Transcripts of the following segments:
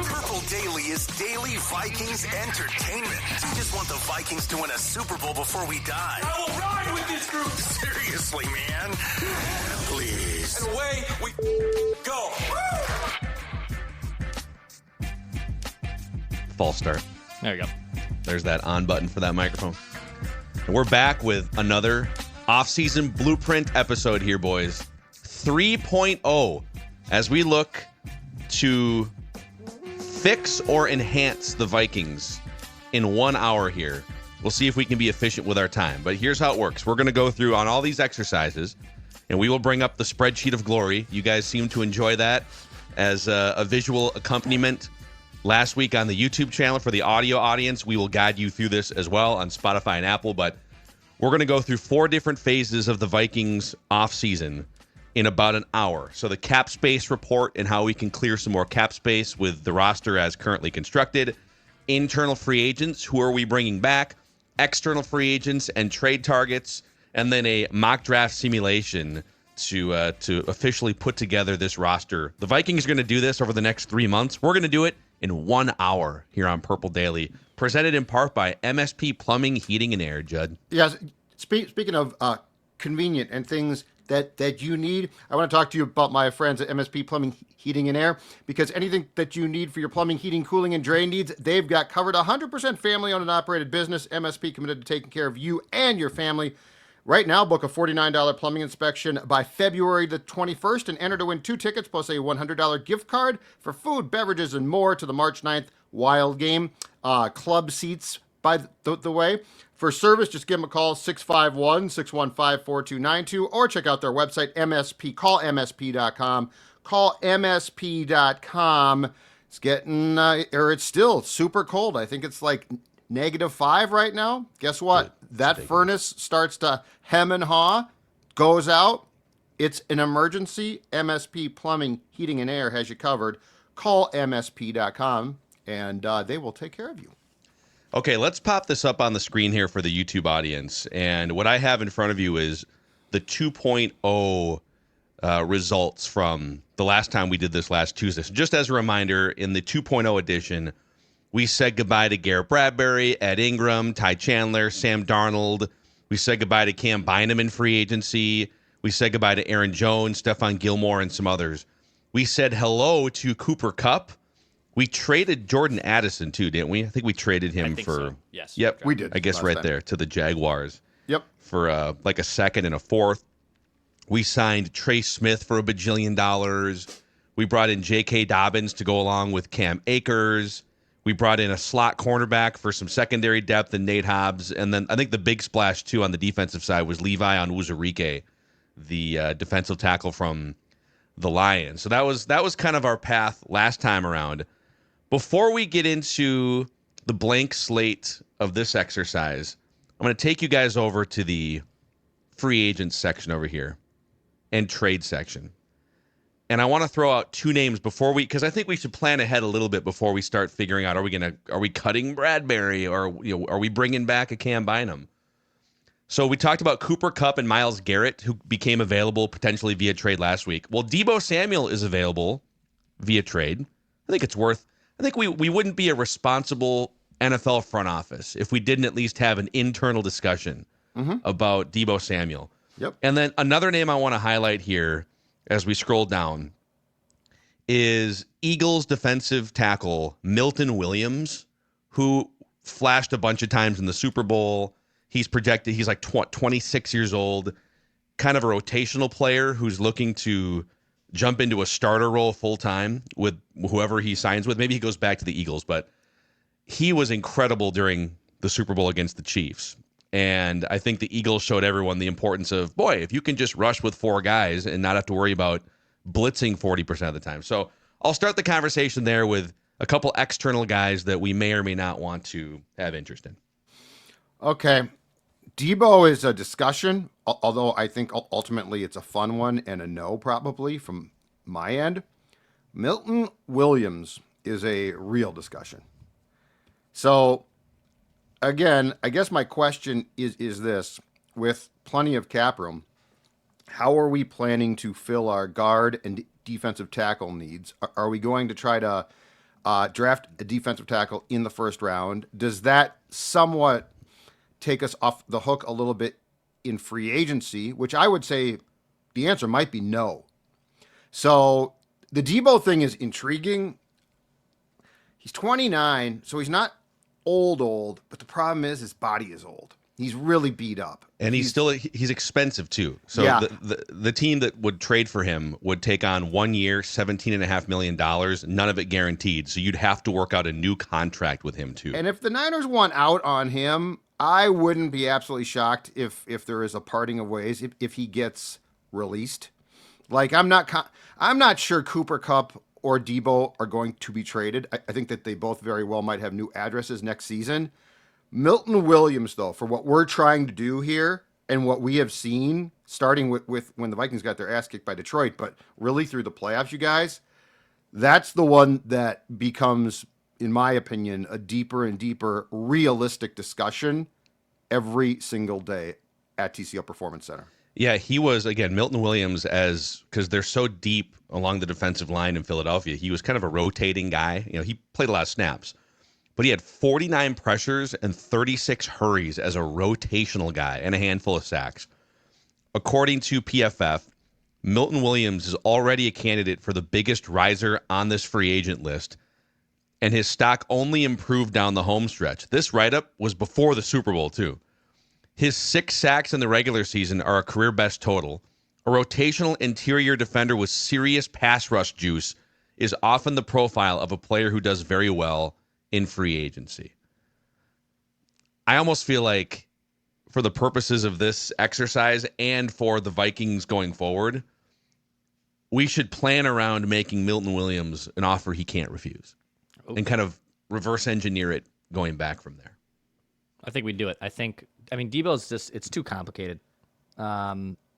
Purple Daily is daily Vikings entertainment. We just want the Vikings to win a Super Bowl before we die. I will ride with this group. Seriously, man. Please. And away we go. False start. There you go. There's that on button for that microphone. And we're back with another off-season blueprint episode here, boys. 3.0 as we look to fix or enhance the Vikings in 1 hour here. We'll see if we can be efficient with our time. But here's how it works. We're going to go through on all these exercises, and we will bring up the spreadsheet of glory. You guys seem to enjoy that as a visual accompaniment. Last week on the YouTube channel for the audio audience, we will guide you through this as well on Spotify and Apple. But we're going to go through 4 different phases of the Vikings offseason in about an hour. So the cap space report and how we can clear some more cap space with the roster as currently constructed. Internal free agents, who are we bringing back? External free agents and trade targets. And then a mock draft simulation to officially put together this roster. The Vikings are going to do this over the next 3 months. We're going to do it in 1 hour here on Purple Daily, presented in part by MSP Plumbing, Heating, and Air, Judd. Yes, speaking of convenient and things that you need, I want to talk to you about my friends at MSP Plumbing, Heating, and Air, because anything that you need for your plumbing, heating, cooling, and drain needs, they've got covered. 100% family-owned and operated business. MSP committed to taking care of you and your family. Right now, book a $49 plumbing inspection by February the 21st and enter to win 2 tickets plus a $100 gift card for food, beverages, and more to the March 9th Wild game. Club seats, by the way. For service, just give them a call, 651-615-4292, or check out their website, MSP. Call MSP.com. Call MSP.com. It's getting, it's still super cold. I think it's like -5 right now. Guess what? That furnace starts to hem and haw, goes out. It's an emergency. MSP Plumbing, Heating, and Air has you covered. Call MSP.com, and they will take care of you. Okay, let's pop this up on the screen here for the YouTube audience. And what I have in front of you is the 2.0 results from the last time we did this last Tuesday. So just as a reminder, in the 2.0 edition, we said goodbye to Garrett Bradbury, Ed Ingram, Ty Chandler, Sam Darnold. We said goodbye to Cam Bynum in free agency. We said goodbye to Aaron Jones, Stephon Gilmore, and some others. We said hello to Cooper Kupp. We traded Jordan Addison, too, didn't we? I think we traded him for... So. Yes. Yep. We did. I guess right there to the Jaguars. Yep. For like a second and a fourth. We signed Trey Smith for $1 bajillion. We brought in J.K. Dobbins to go along with Cam Akers. We brought in a slot cornerback for some secondary depth and Nate Hobbs. And then I think the big splash, too, on the defensive side was Levi Onwuzurike, the defensive tackle from the Lions. So that was kind of our path last time around. Before we get into the blank slate of this exercise, I'm going to take you guys over to the free agent section over here and trade section. And I want to throw out 2 names before because I think we should plan ahead a little bit before we start figuring out, are we cutting Bradbury or are we bringing back a Cam Bynum? So we talked about Cooper Kupp and Myles Garrett, who became available potentially via trade last week. Well, Deebo Samuel is available via trade. I think we wouldn't be a responsible NFL front office if we didn't at least have an internal discussion about Deebo Samuel. Yep. And then another name I want to highlight here as we scroll down is Eagles defensive tackle Milton Williams, who flashed a bunch of times in the Super Bowl. He's projected, he's like 26 years old, kind of a rotational player who's looking to jump into a starter role full-time with whoever he signs with. Maybe he goes back to the Eagles, but he was incredible during the Super Bowl against the Chiefs. And I think the Eagles showed everyone the importance of, boy, if you can just rush with 4 guys and not have to worry about blitzing 40% of the time. So I'll start the conversation there with a couple external guys that we may or may not want to have interest in. Okay. Deebo is a discussion, although I think ultimately it's a fun one and a no probably from my end. Milton Williams is a real discussion. So, again, I guess my question is this. With plenty of cap room, how are we planning to fill our guard and defensive tackle needs? Are we going to try to draft a defensive tackle in the first round? Does that somewhat take us off the hook a little bit in free agency, which I would say the answer might be no. So the Deebo thing is intriguing. He's 29, so he's not old, but the problem is his body is old. He's really beat up. And he's expensive too. So yeah. the team that would trade for him would take on 1 year, $17.5 million, none of it guaranteed. So you'd have to work out a new contract with him too. And if the Niners want out on him, I wouldn't be absolutely shocked if there is a parting of ways if he gets released. Like I'm not sure Cooper Kupp or Deebo are going to be traded. I think that they both very well might have new addresses next season. Milton Williams, though, for what we're trying to do here and what we have seen, starting with when the Vikings got their ass kicked by Detroit, but really through the playoffs, you guys, that's the one that becomes, in my opinion, a deeper and deeper realistic discussion every single day at TCL Performance Center. Yeah, he was, again, Milton Williams, because they're so deep along the defensive line in Philadelphia, he was kind of a rotating guy. You know, he played a lot of snaps. But he had 49 pressures and 36 hurries as a rotational guy and a handful of sacks. According to PFF, Milton Williams is already a candidate for the biggest riser on this free agent list, and his stock only improved down the home stretch. This write-up was before the Super Bowl, too. His 6 sacks in the regular season are a career best total. A rotational interior defender with serious pass rush juice is often the profile of a player who does very well in free agency. I almost feel like for the purposes of this exercise and for the Vikings going forward, we should plan around making Milton Williams an offer he can't refuse and kind of reverse engineer it going back from there. I think we do it. I mean, Deebo's just, it's too complicated.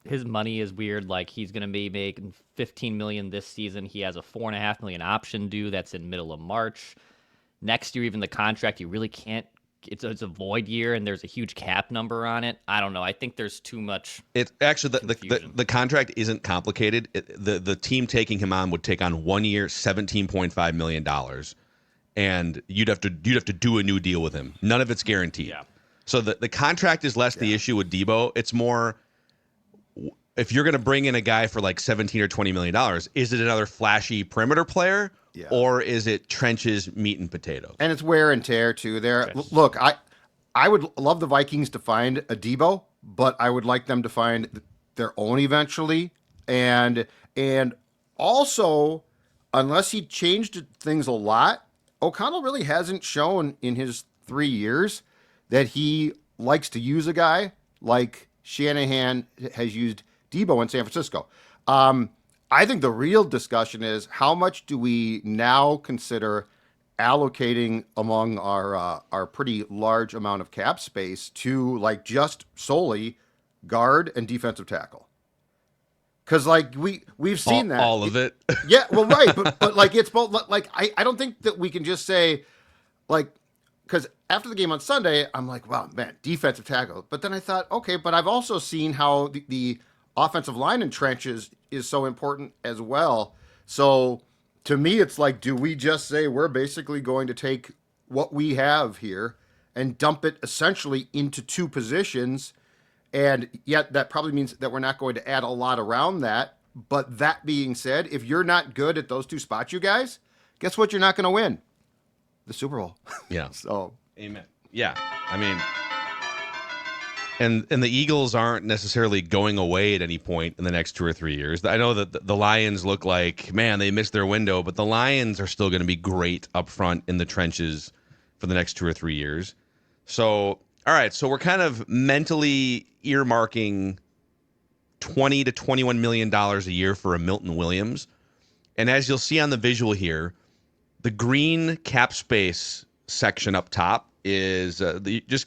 His money is weird. Like, he's going to be making $15 million this season. He has a $4.5 million option due. That's in middle of March. Next year, even the contract, you really can't. It's a void year, and there's a huge cap number on it. I don't know. I think there's too much. It's actually the contract isn't complicated. The team taking him on would take on 1 year, $17.5 million, and you'd have to do a new deal with him. None of it's guaranteed. Yeah. So the contract is less the issue with Deebo. It's more, if you're going to bring in a guy for like $17 or $20 million, is it another flashy perimeter player? Yeah. Or is it trenches, meat, and potatoes? And it's wear and tear, too. There. Yes. Look, I would love the Vikings to find a Deebo, but I would like them to find their own eventually. And also, unless he changed things a lot, O'Connell really hasn't shown in his 3 years that he likes to use a guy like Shanahan has used Deebo in San Francisco. I think the real discussion is how much do we now consider allocating among our pretty large amount of cap space to like just solely guard and defensive tackle? Because like we've seen that all of it. Yeah, well, right, but like it's both. Like I don't think that we can just say like, because after the game on Sunday, I'm like, wow, man, defensive tackle. But then I thought, okay, but I've also seen how the offensive line in trenches is so important as well. So to me, it's like, do we just say we're basically going to take what we have here and dump it essentially into 2 positions? And yet that probably means that we're not going to add a lot around that. But that being said, if you're not good at those 2 spots, you guys, guess what? You're not going to win the Super Bowl. Yeah. So, amen. Yeah. I mean, and the Eagles aren't necessarily going away at any point in the next 2 or 3 years. I know that the Lions look like, man, they missed their window, but the Lions are still going to be great up front in the trenches for the next 2 or 3 years. So, all right, so we're kind of mentally earmarking $20 to $21 million a year for a Milton Williams. And as you'll see on the visual here, the green cap space section up top is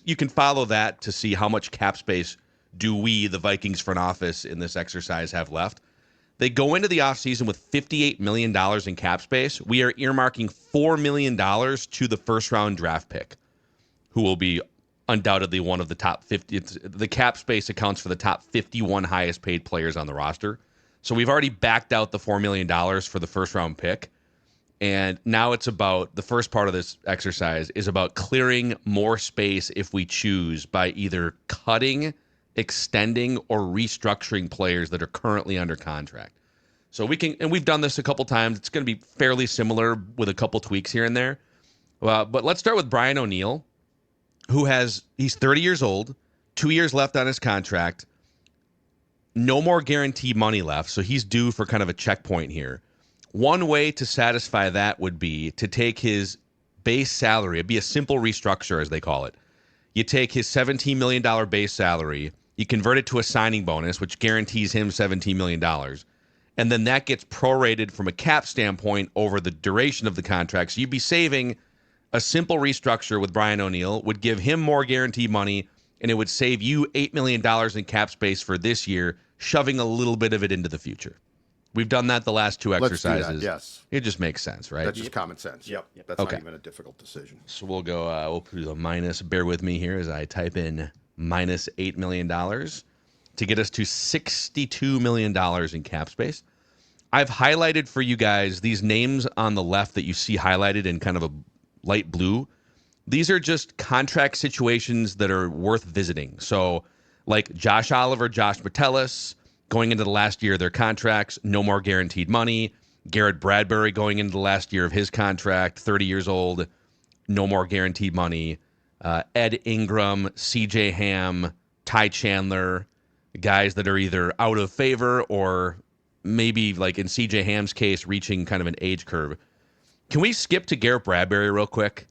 you can follow that to see how much cap space do we, the Vikings front office, in this exercise have left. They go into the offseason with $58 million in cap space. We are earmarking $4 million to the first-round draft pick, who will be undoubtedly one of the top 50. The cap space accounts for the top 51 highest-paid players on the roster. So we've already backed out the $4 million for the first round pick. And now it's about the first part of this exercise is about clearing more space if we choose by either cutting, extending, or restructuring players that are currently under contract. So we can, and we've done this a couple times. It's going to be fairly similar with a couple tweaks here and there. But let's start with Brian O'Neill, he's 30 years old, 2 years left on his contract, no more guaranteed money left. So he's due for kind of a checkpoint here. One way to satisfy that would be to take his base salary. It'd be a simple restructure, as they call it. You take his $17 million base salary, you convert it to a signing bonus, which guarantees him $17 million. And then that gets prorated from a cap standpoint over the duration of the contract. So you'd be saving a simple restructure with Brian O'Neill, would give him more guaranteed money, and it would save you $8 million in cap space for this year, shoving a little bit of it into the future. We've done that the last two exercises. Let's do that, yes. It just makes sense, right? That's just common sense. Yep. That's Okay. not even a difficult decision. So we'll go, we'll put the minus, bear with me here as I type in minus $8 million to get us to $62 million in cap space. I've highlighted for you guys these names on the left that you see highlighted in kind of a light blue. These are just contract situations that are worth visiting. So like Josh Oliver, Josh Metellus, going into the last year of their contracts, no more guaranteed money. Garrett Bradbury going into the last year of his contract, 30 years old, no more guaranteed money. Ed Ingram, CJ Ham, Ty Chandler, guys that are either out of favor or maybe, like in CJ Ham's case, reaching kind of an age curve. Can we skip to Garrett Bradbury real quick?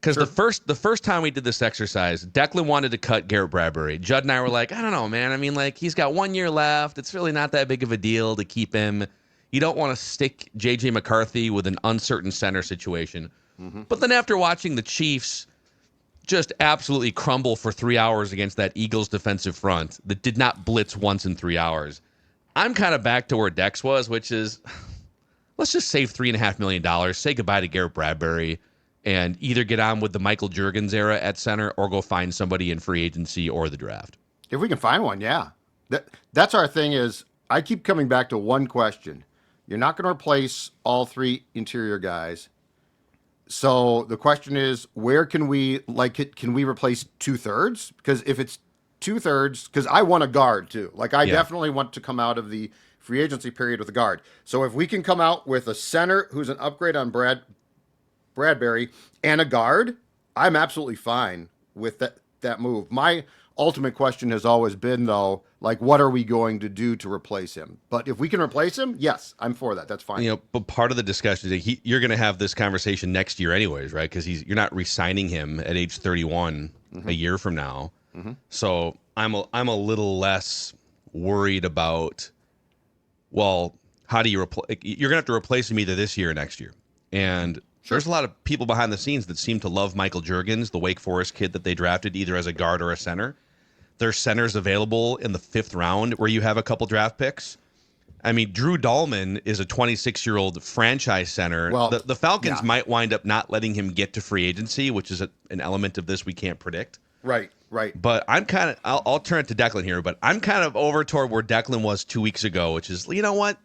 Because the first time we did this exercise, Declan wanted to cut Garrett Bradbury. Judd and I were like, I don't know, man. I mean, like, he's got 1 year left. It's really not that big of a deal to keep him. You don't want to stick J.J. McCarthy with an uncertain center situation. Mm-hmm. But then after watching the Chiefs just absolutely crumble for 3 hours against that Eagles defensive front that did not blitz once in 3 hours, I'm kind of back to where Dex was, which is let's just save $3.5 million, say goodbye to Garrett Bradbury, and either get on with the Michael Juergens era at center or go find somebody in free agency or the draft. If we can find one, yeah. That's our thing is I keep coming back to one question. You're not going to replace all three interior guys. So the question is, where can we, can we replace 2/3? Because if it's 2/3, because I want a guard too. I definitely want to come out of the free agency period with a guard. So if we can come out with a center who's an upgrade on Bradbury and a guard, I'm absolutely fine with that move. My ultimate question has always been, though, what are we going to do to replace him? But if we can replace him, yes, I'm for that. That's fine. But part of the discussion is you're going to have this conversation next year anyways, right? Because you're not re-signing him at age 31 a year from now. Mm-hmm. So I'm a little less worried about, how do you replace? You're going to have to replace him either this year or next year. And there's a lot of people behind the scenes that seem to love Michael Juergens, the Wake Forest kid that they drafted either as a guard or a center. There's centers available in the 5th round where you have a couple draft picks. I mean, Drew Dahlman is a 26-year-old franchise center. Well, the Falcons might wind up not letting him get to free agency, which is an element of this we can't predict. Right. But I'm kind of, I'll turn it to Declan here, but I'm kind of over toward where Declan was 2 weeks ago, which is, you know what?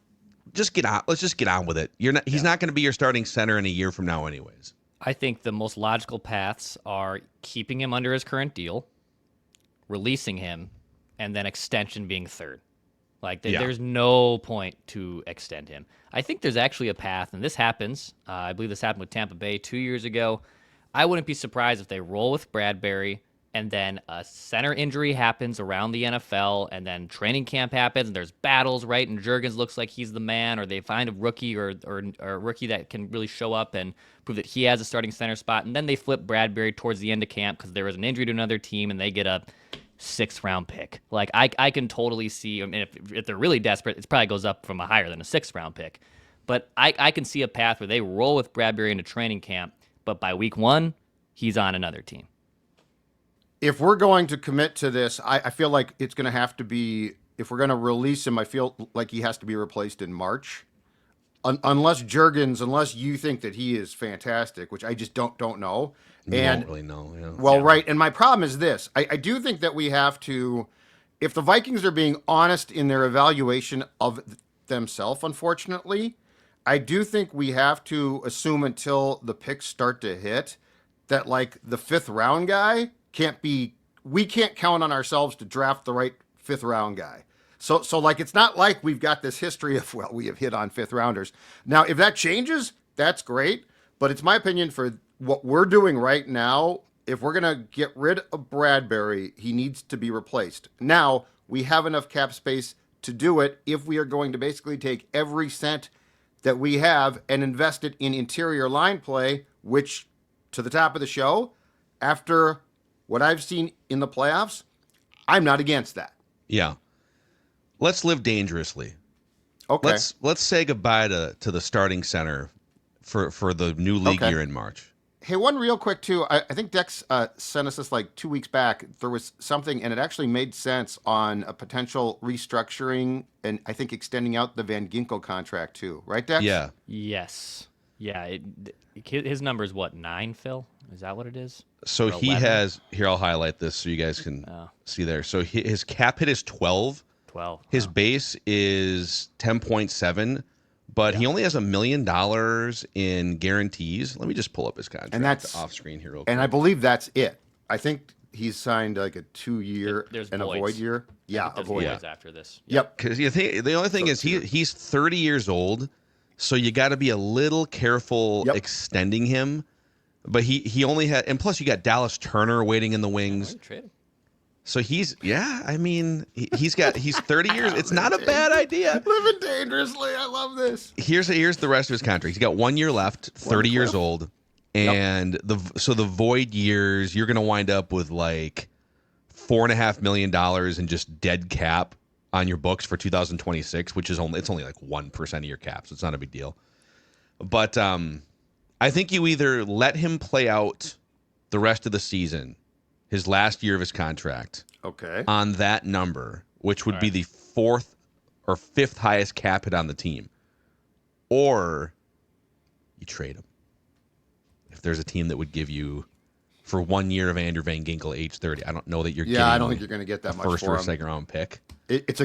Just get on. Let's just get on with it. He's not going to be your starting center in a year from now anyways. I think the most logical paths are keeping him under his current deal, releasing him, and then extension being third. There's no point to extend him. I think there's actually a path, and this happens. I believe this happened with Tampa Bay 2 years ago. I wouldn't be surprised if they roll with Bradbury, and then a center injury happens around the NFL, and then training camp happens, and there's battles, right? And Juergens looks like he's the man, or they find a rookie or a rookie that can really show up and prove that he has a starting center spot, and then they flip Bradbury towards the end of camp because there was an injury to another team, and they get a 6th round pick. I can totally see, I mean, if they're really desperate, it probably goes up from a higher than a 6th round pick. But I can see a path where they roll with Bradbury into training camp, but by week 1, he's on another team. If we're going to commit to this, I feel like it's going to have to be, if we're going to release him, I feel like he has to be replaced in March. Unless you think that he is fantastic, which I just don't know. Don't really know. Yeah. Well, right. And my problem is this. I do think that we have to, if the Vikings are being honest in their evaluation of themselves, unfortunately. I do think we have to assume until the picks start to hit that, like, the 5th round guy we can't count on ourselves to draft the right 5th round guy. So like, it's not like we've got this history of, well, we have hit on 5th rounders. Now, if that changes, that's great. But it's my opinion, for what we're doing right now, if we're going to get rid of Bradbury, he needs to be replaced. Now, we have enough cap space to do it if we are going to basically take every cent that we have and invest it in interior line play, which, to the top of the show, after what I've seen in the playoffs, I'm not against that. Yeah. Let's live dangerously. Okay. Let's say goodbye to the starting center for the new league year in March. Hey, one real quick, too. I think Dex sent us this like 2 weeks back. There was something, and it actually made sense on a potential restructuring and I think extending out the Van Ginkel contract, too. Right, Dex? Yeah. Yes. Yeah. His number is what, 9, Phil? Is that what it is? So Or he 11? has, here, I'll highlight this so you guys can see there. So his cap hit is 12. 12. His base is 10.7. But he only has $1 million in guarantees. Let me just pull up his contract And that's off screen here real quick. And I believe that's it. I think he's signed like a 2-year There's and a voids. void year. Yeah, a There's void. voids after this. Yep. Because the only thing is he's 30 years old, so you got to be a little careful extending him. But he only had, and plus you got Dallas Turner waiting in the wings. Trade him. So he's 30 years. It's not a bad idea. Living dangerously. I love this. Here's the rest of his contract. He's got 1 year left, 30 years old. And the void years, you're going to wind up with like $4.5 million in just dead cap on your books for 2026, which is only like 1% of your cap, so it's not a big deal. But I think you either let him play out the rest of the season, his last year of his contract, on that number, which would be the 4th or 5th highest cap hit on the team, or you trade him. If there's a team that would give you, for 1 year of Andrew Van Ginkel, age 30, I don't know that you're getting. I don't think you're going to get that much first for or him. second round pick. It's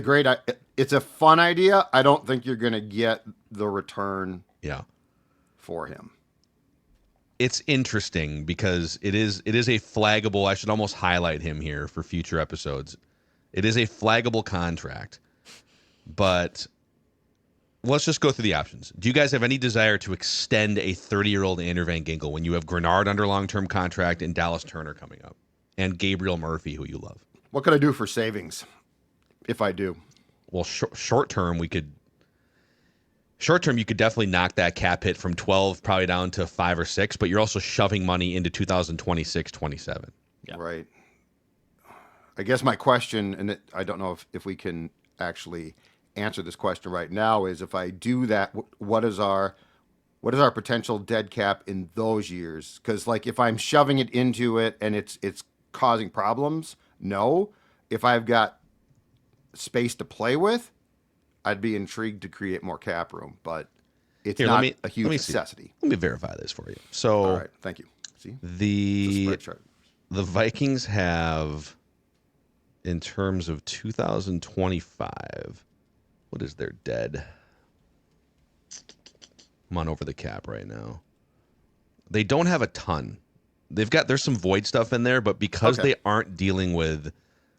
a fun idea. I don't think you're going to get the return. For him. It's interesting because it is a flaggable. I should almost highlight him here for future episodes. It is a flaggable contract, but let's just go through the options. Do you guys have any desire to extend a 30-year-old Andrew Van Ginkel when you have Grenard under long-term contract and Dallas Turner coming up and Gabriel Murphy, who you love? What could I do for savings if I do? Well, short term, you could definitely knock that cap hit from 12 probably down to 5 or 6, but you're also shoving money into 2026, 27. Yeah. Right. I guess my question, and I don't know if we can actually answer this question right now, is if I do that, what is our potential dead cap in those years? Because like if I'm shoving it into it and it's causing problems, no. If I've got space to play with, I'd be intrigued to create more cap room, but it's not a huge necessity. Let me verify this for you. So, all right, thank you. See, the Vikings have, in terms of 2025, what is their dead? I'm on over the cap right now. They don't have a ton. There's some void stuff in there, but because they aren't dealing with,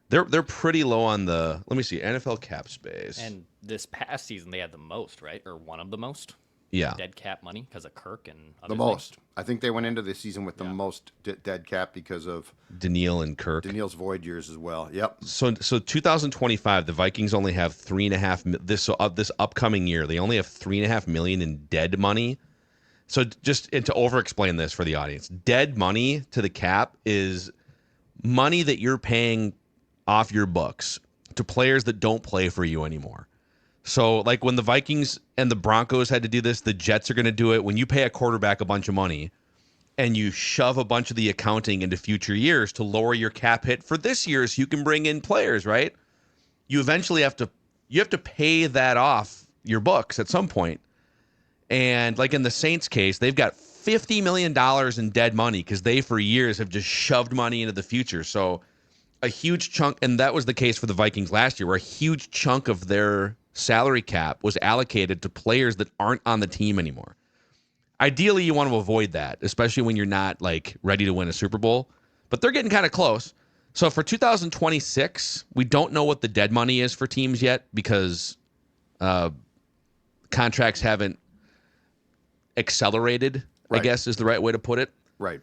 they're pretty low on the, let me see, NFL cap space. And this past season they had the most, right? Or one of the most? Yeah. Dead cap money because of Kirk and other the most. Things. I think they went into the season with the most dead cap because of Daniil and Kirk. Daniil's void years as well. Yep. So 2025, the Vikings only have this upcoming year. They only have $3.5 million in dead money. So to over-explain this for the audience, dead money to the cap is money that you're paying off your books to players that don't play for you anymore. So like when the Vikings and the Broncos had to do this, the Jets are going to do it. When you pay a quarterback a bunch of money and you shove a bunch of the accounting into future years to lower your cap hit for this year so you can bring in players, right? You eventually have to pay that off your books at some point. And like in the Saints case, they've got $50 million in dead money because they for years have just shoved money into the future. So a huge chunk, and that was the case for the Vikings last year, where a huge chunk of their salary cap was allocated to players that aren't on the team anymore. Ideally, you want to avoid that, especially when you're not like ready to win a Super Bowl. But they're getting kind of close. So for 2026, we don't know what the dead money is for teams yet because contracts haven't accelerated, Right. I guess is the right way to put it. Right.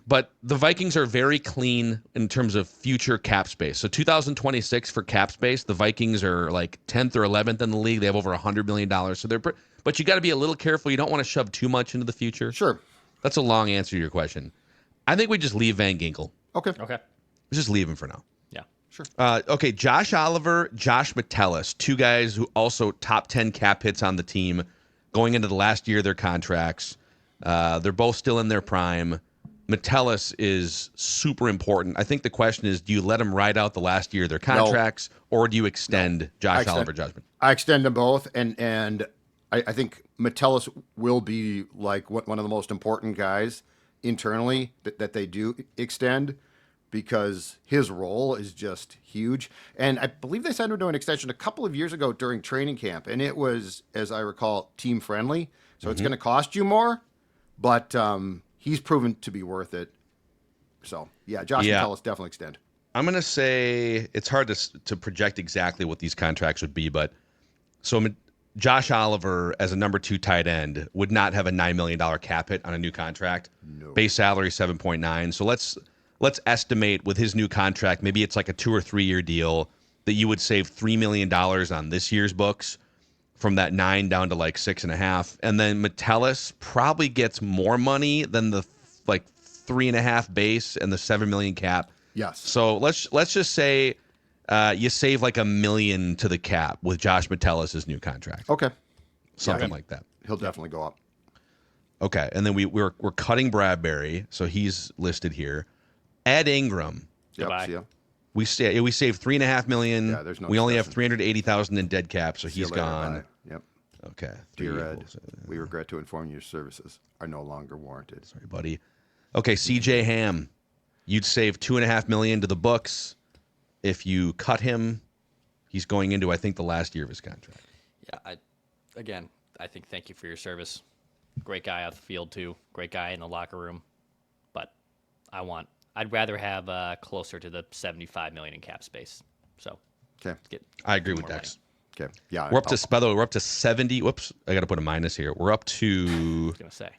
But the Vikings are very clean in terms of future cap space. So 2026 for cap space, the Vikings are like 10th or 11th in the league. They have over $100 million. So but you got to be a little careful. You don't want to shove too much into the future. Sure. That's a long answer to your question. I think we just leave Van Ginkel. Okay. Just leave him for now. Yeah. Sure. Okay, Josh Oliver, Josh Metellus, two guys who also top 10 cap hits on the team going into the last year of their contracts. They're both still in their prime. Metellus is super important. I think the question is, do you let them ride out the last year of their contracts, or do you extend Josh Oliver judgment? I extend them both, and I think Metellus will be like one of the most important guys internally that they do extend because his role is just huge. And I believe they signed him to an extension a couple of years ago during training camp, and it was, as I recall, team friendly. So it's going to cost you more, but he's proven to be worth it. So, yeah, Josh Metellus definitely extend. I'm going to say it's hard to project exactly what these contracts would be, but so Josh Oliver as a number 2 tight end would not have a $9 million cap hit on a new contract. No. Base salary 7.9. So let's estimate with his new contract, maybe it's like a 2 or 3 year deal that you would save $3 million on this year's books from that 9 down to like 6.5. And then Metellus probably gets more money than the like 3.5 base and the 7 million cap. Yes. So let's just say you save like $1 million to the cap with Josh Metellus' new contract. Okay. Something like that. He'll definitely go up. Okay, and then we're cutting Bradbury, so he's listed here. Ed Ingram, Goodbye. See ya. we saved $3.5 million. Yeah, there's no we only have discussion. $380,000 in dead cap, so See you he's later, gone. bye. Yep. Okay, Dear Ed, we regret to inform you your services are no longer warranted. sorry, buddy. Okay, CJ Ham, you'd save $2.5 million to the books if you cut him. He's going into, I think, the last year of his contract. Yeah. I think thank you for your service. Great guy out the field too. Great guy in the locker room. But I'd rather have closer to the 75 million in cap space. So Okay. I agree with more Dex. Okay. Yeah. We're up to, by the way, we're up to 70. Whoops, I got to put a minus here. We're up to I was gonna say.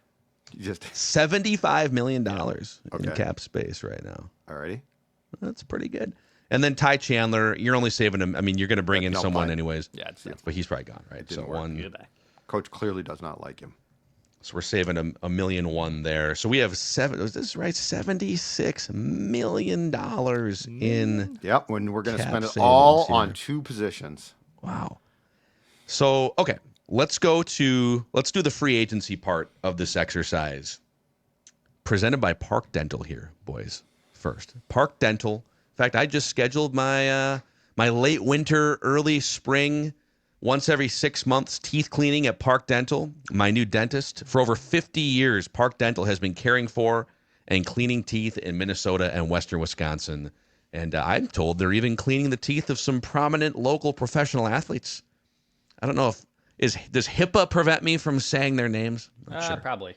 just $75 million in Okay. cap space right now. alrighty. That's pretty good. And then Ty Chandler, you're only saving him. I mean, you're going to bring in No, someone fine. anyways. Yeah, it's But he's probably gone, right? So didn't work. goodbye. Coach clearly does not like him. So we're saving $1 million there. So we have was this right? $76 million in. Yep. When we're going to Cap spend it savings all here. on 2 positions. Wow. So okay, let's do the free agency part of this exercise. Presented by Park Dental here, boys. First, Park Dental. In fact, I just scheduled my my late winter, early spring, once every 6 months teeth cleaning at Park Dental, my new dentist. For over 50 years, Park Dental has been caring for and cleaning teeth in Minnesota and Western Wisconsin. And I'm told they're even cleaning the teeth of some prominent local professional athletes. I don't know does HIPAA prevent me from saying their names? Not sure. Probably.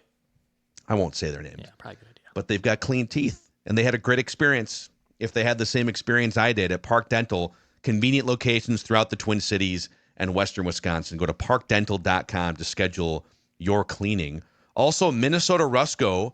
I won't say their names. Yeah, probably a good idea. But they've got clean teeth, and they had a great experience. If they had the same experience I did at Park Dental, convenient locations throughout the Twin Cities and Western Wisconsin. Go to parkdental.com to schedule your cleaning. Also, Minnesota Rusco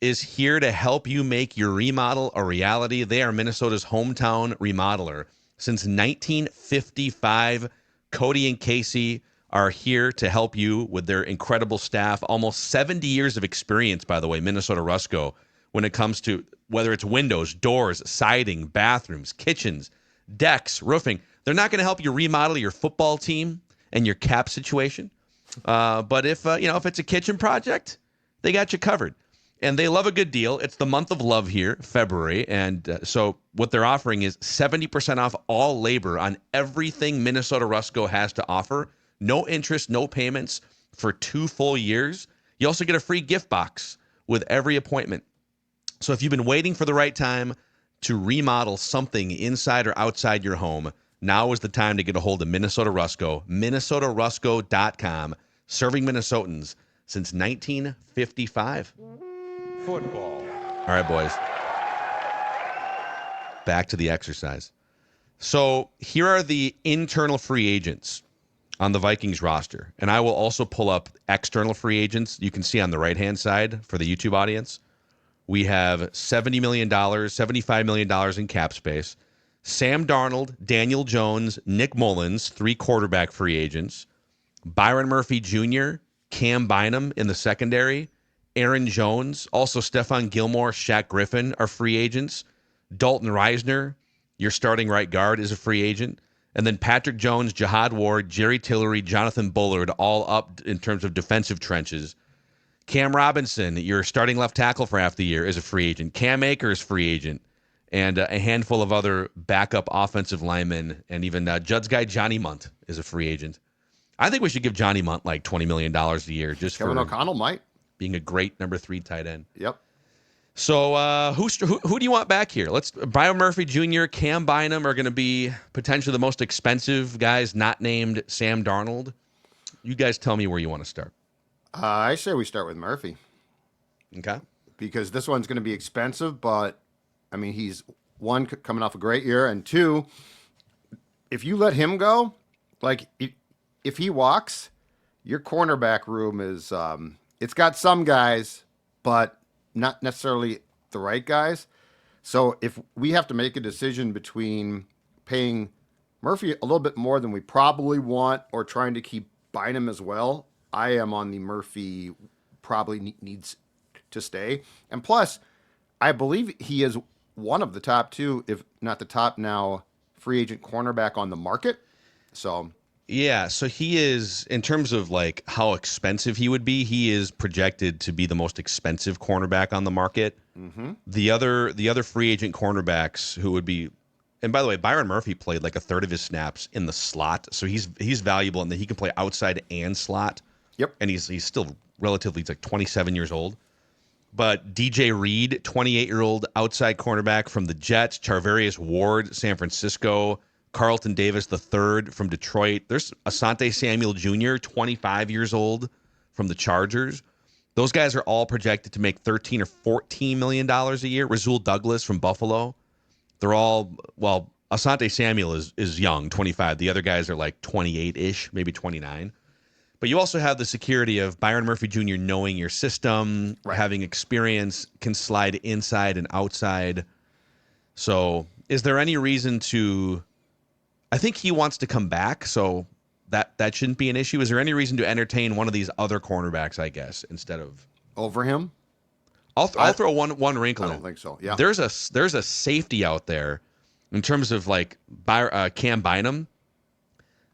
is here to help you make your remodel a reality. They are Minnesota's hometown remodeler. Since 1955, Cody and Casey are here to help you with their incredible staff. Almost 70 years of experience, by the way, Minnesota Rusco, when it comes to whether it's windows, doors, siding, bathrooms, kitchens, decks, roofing. They're not going to help you remodel your football team and your cap situation. But if it's a kitchen project, they got you covered. And they love a good deal. It's the month of love here, February. And so what they're offering is 70% off all labor on everything Minnesota Rusco has to offer. No interest, no payments for 2 full years. You also get a free gift box with every appointment. So if you've been waiting for the right time to remodel something inside or outside your home, Now is the time to get a hold of Minnesota Rusco. MinnesotaRusco.com. Serving Minnesotans since 1955. Football. All right, boys. Back to the exercise. So here are the internal free agents on the Vikings roster. And I will also pull up external free agents. You can see on the right-hand side for the YouTube audience. We have $70 million, $75 million in cap space. Sam Darnold, Daniel Jones, Nick Mullins, 3 quarterback free agents. Byron Murphy Jr., Cam Bynum in the secondary. Aaron Jones, also Stephon Gilmore, Shaq Griffin are free agents. Dalton Reisner, your starting right guard, is a free agent. And then Patrick Jones, Jihad Ward, Jerry Tillery, Jonathan Bullard, all up in terms of defensive trenches. Cam Robinson, your starting left tackle for half the year, is a free agent. Cam Akers, free agent. And a handful of other backup offensive linemen. And even Judd's guy, Johnny Munt, is a free agent. I think we should give Johnny Munt like $20 million a year just Kevin for O'Connell might. being a great number 3 tight end. Yep. So who do you want back here? Byron Murphy Jr., Cam Bynum are going to be potentially the most expensive guys not named Sam Darnold. You guys tell me where you want to start. I say we start with Murphy. Okay. Because this one's going to be expensive, but, I mean, he's, one, coming off a great year, and 2, if you let him go, like, if he walks, your cornerback room is, it's got some guys, but not necessarily the right guys. So if we have to make a decision between paying Murphy a little bit more than we probably want or trying to keep Bynum as well, I am on the Murphy probably needs to stay. And plus, I believe he is one of the top 2, if not the top now, free agent cornerback on the market. So yeah, so he is, in terms of like how expensive he would be, he is projected to be the most expensive cornerback on the market. Mm-hmm. The other free agent cornerbacks who would be, and by the way, Byron Murphy played like a third of his snaps in the slot, so he's valuable in that he can play outside and slot. Yep, and he's still relatively, he's like 27 years old. But DJ Reed, 28-year-old outside cornerback from the Jets, Charvarius Ward, San Francisco. Carlton Davis III from Detroit. There's Asante Samuel Jr., 25 years old, from the Chargers. Those guys are all projected to make $13 or $14 million a year. Rasul Douglas from Buffalo. They're all, well, Asante Samuel is young, 25. The other guys are like 28-ish, maybe 29. But you also have the security of Byron Murphy Jr. knowing your system, right, having experience, can slide inside and outside. So is there any reason to... I think he wants to come back, so that shouldn't be an issue. Is there any reason to entertain one of these other cornerbacks, I guess, instead of over him? I'll throw one wrinkle in. I don't think so. Yeah. There's a safety out there in terms of like Cam Bynum.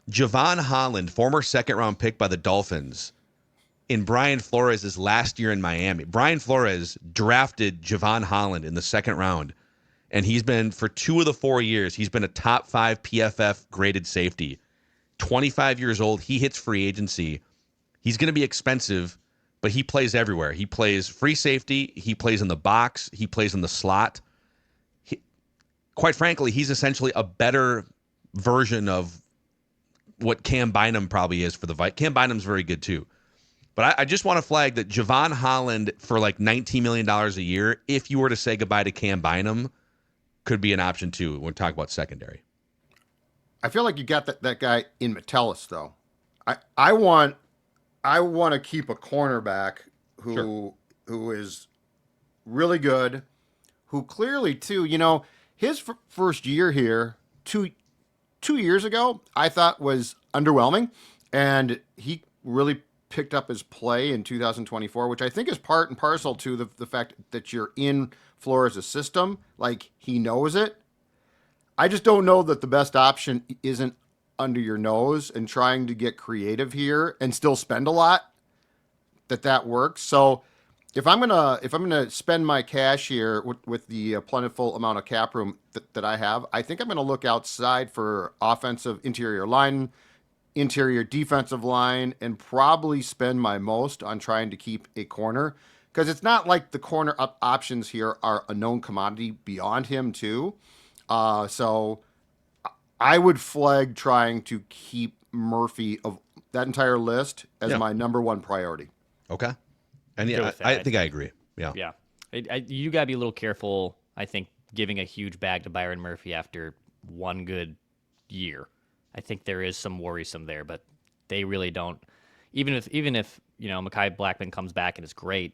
Javon Holland, former second-round pick by the Dolphins, in Brian Flores' last year in Miami. Brian Flores drafted Javon Holland in the second round. And he's been, for 2 of the 4 years, he's been a top 5 PFF graded safety. 25 years old. He hits free agency. He's going to be expensive, but he plays everywhere. He plays free safety. He plays in the box. He plays in the slot. Quite frankly, he's essentially a better version of what Cam Bynum probably is for the Vikings. Cam Bynum's very good too. But I just want to flag that Javon Holland for like $19 million a year, if you were to say goodbye to Cam Bynum, could be an option too when we talk about secondary. I feel like you got that guy in Metellus though. I want to keep a cornerback who is really good, who clearly too, his first year here, two years ago, I thought was underwhelming, and he really picked up his play in 2024, which I think is part and parcel to the fact that you're in Flores' system. Like, he knows it. I just don't know that the best option isn't under your nose and trying to get creative here and still spend a lot, that works. So if I'm gonna spend my cash here with the plentiful amount of cap room that I have, I think I'm gonna look outside for offensive interior line, interior defensive line, and probably spend my most on trying to keep a corner, because it's not like the corner options here are a known commodity beyond him too. So I would flag trying to keep Murphy of that entire list as my number one priority. Okay. And Go yeah, with that, I think I agree. Yeah. Yeah. You got to be a little careful, I think, giving a huge bag to Byron Murphy after one good year. I think there is some worrisome there, but they really don't. Even if Mekhi Blackman comes back and is great,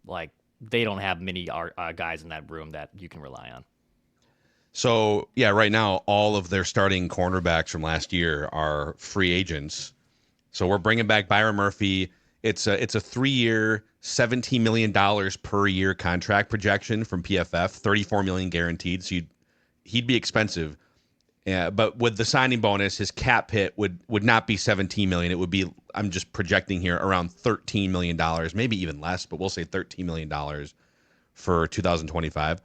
like they don't have many guys in that room that you can rely on. So, yeah, right now, all of their starting cornerbacks from last year are free agents. So we're bringing back Byron Murphy. It's a 3-year, $17 million per year contract projection from PFF, $34 million guaranteed. So he'd be expensive. Yeah, but with the signing bonus, his cap hit would not be $17 million. It would be, I'm just projecting here, around $13 million, maybe even less, but we'll say $13 million for 2025.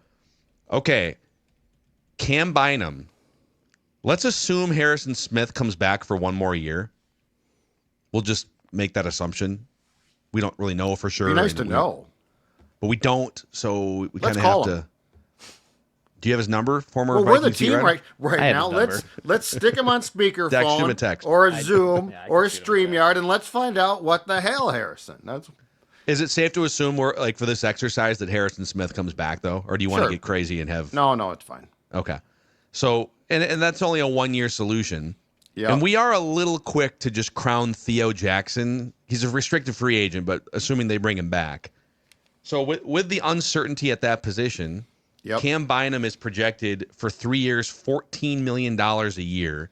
Okay. Cam Bynum. Let's assume Harrison Smith comes back for one more year. We'll just make that assumption. We don't really know for sure. Be nice to know. But we don't, so we kind Let's of call have him. to. Do you have his number? Former Well, we're the Vikings beat team writer? right I have now. his number. Let's stick him on Text him a speakerphone text. or a Zoom I or a can shoot him a text. StreamYard, and let's find out what the hell, Harrison. That's Is it safe to assume we're like for this exercise that Harrison Smith comes back though, or do you want to Sure. get crazy and have? no, it's fine. Okay, so and that's only a 1-year solution. Yeah. And we are a little quick to just crown Theo Jackson. He's a restricted free agent, but assuming they bring him back. So with the uncertainty at that position, Yep. Cam Bynum is projected for 3 years, $14 million a year.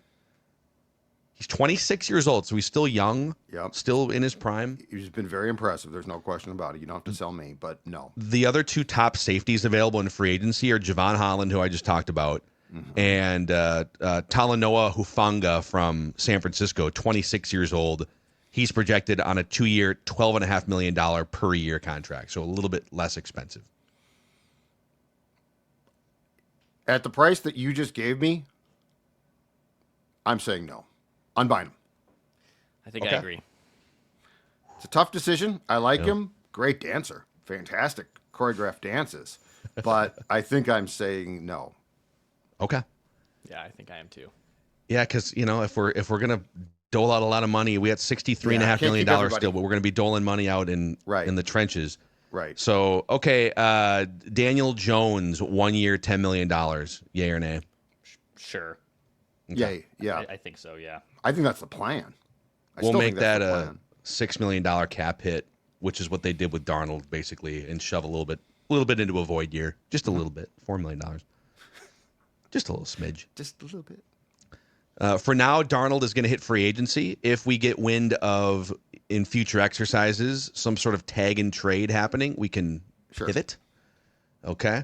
He's 26 years old, so he's still young, Yep. still in his prime. He's been very impressive. There's no question about it. You don't have to sell me, but no. The other two top safeties available in free agency are Javon Holland, who I just talked about, and Talanoa Hufanga from San Francisco, 26 years old. He's projected on a 2-year, $12.5 million per year contract, so a little bit less expensive. At the price that you just gave me, I'm saying no. On Bynum. I think Okay. I agree. It's a tough decision. I like him. Great dancer. Fantastic choreographed dances. But I think I'm saying no. Okay. Yeah, I think I am too. Yeah, because if we're gonna dole out a lot of money, we got $63.5 can't million keep everybody. still, but we're gonna be doling money out in the trenches. Right. So okay, Daniel Jones, 1 year, $10 million. Yay or nay? Sure. Yay. Yeah. I think so, yeah. I think that's the plan. We'll still make think that's that the a plan. $6 million cap hit, which is what they did with Darnold, basically, and shove a little bit into a void year, just a little bit, $4 million, just a little smidge. Just a little bit. For now, Darnold is going to hit free agency. If we get wind of in future exercises some sort of tag and trade happening, we can pivot. Okay.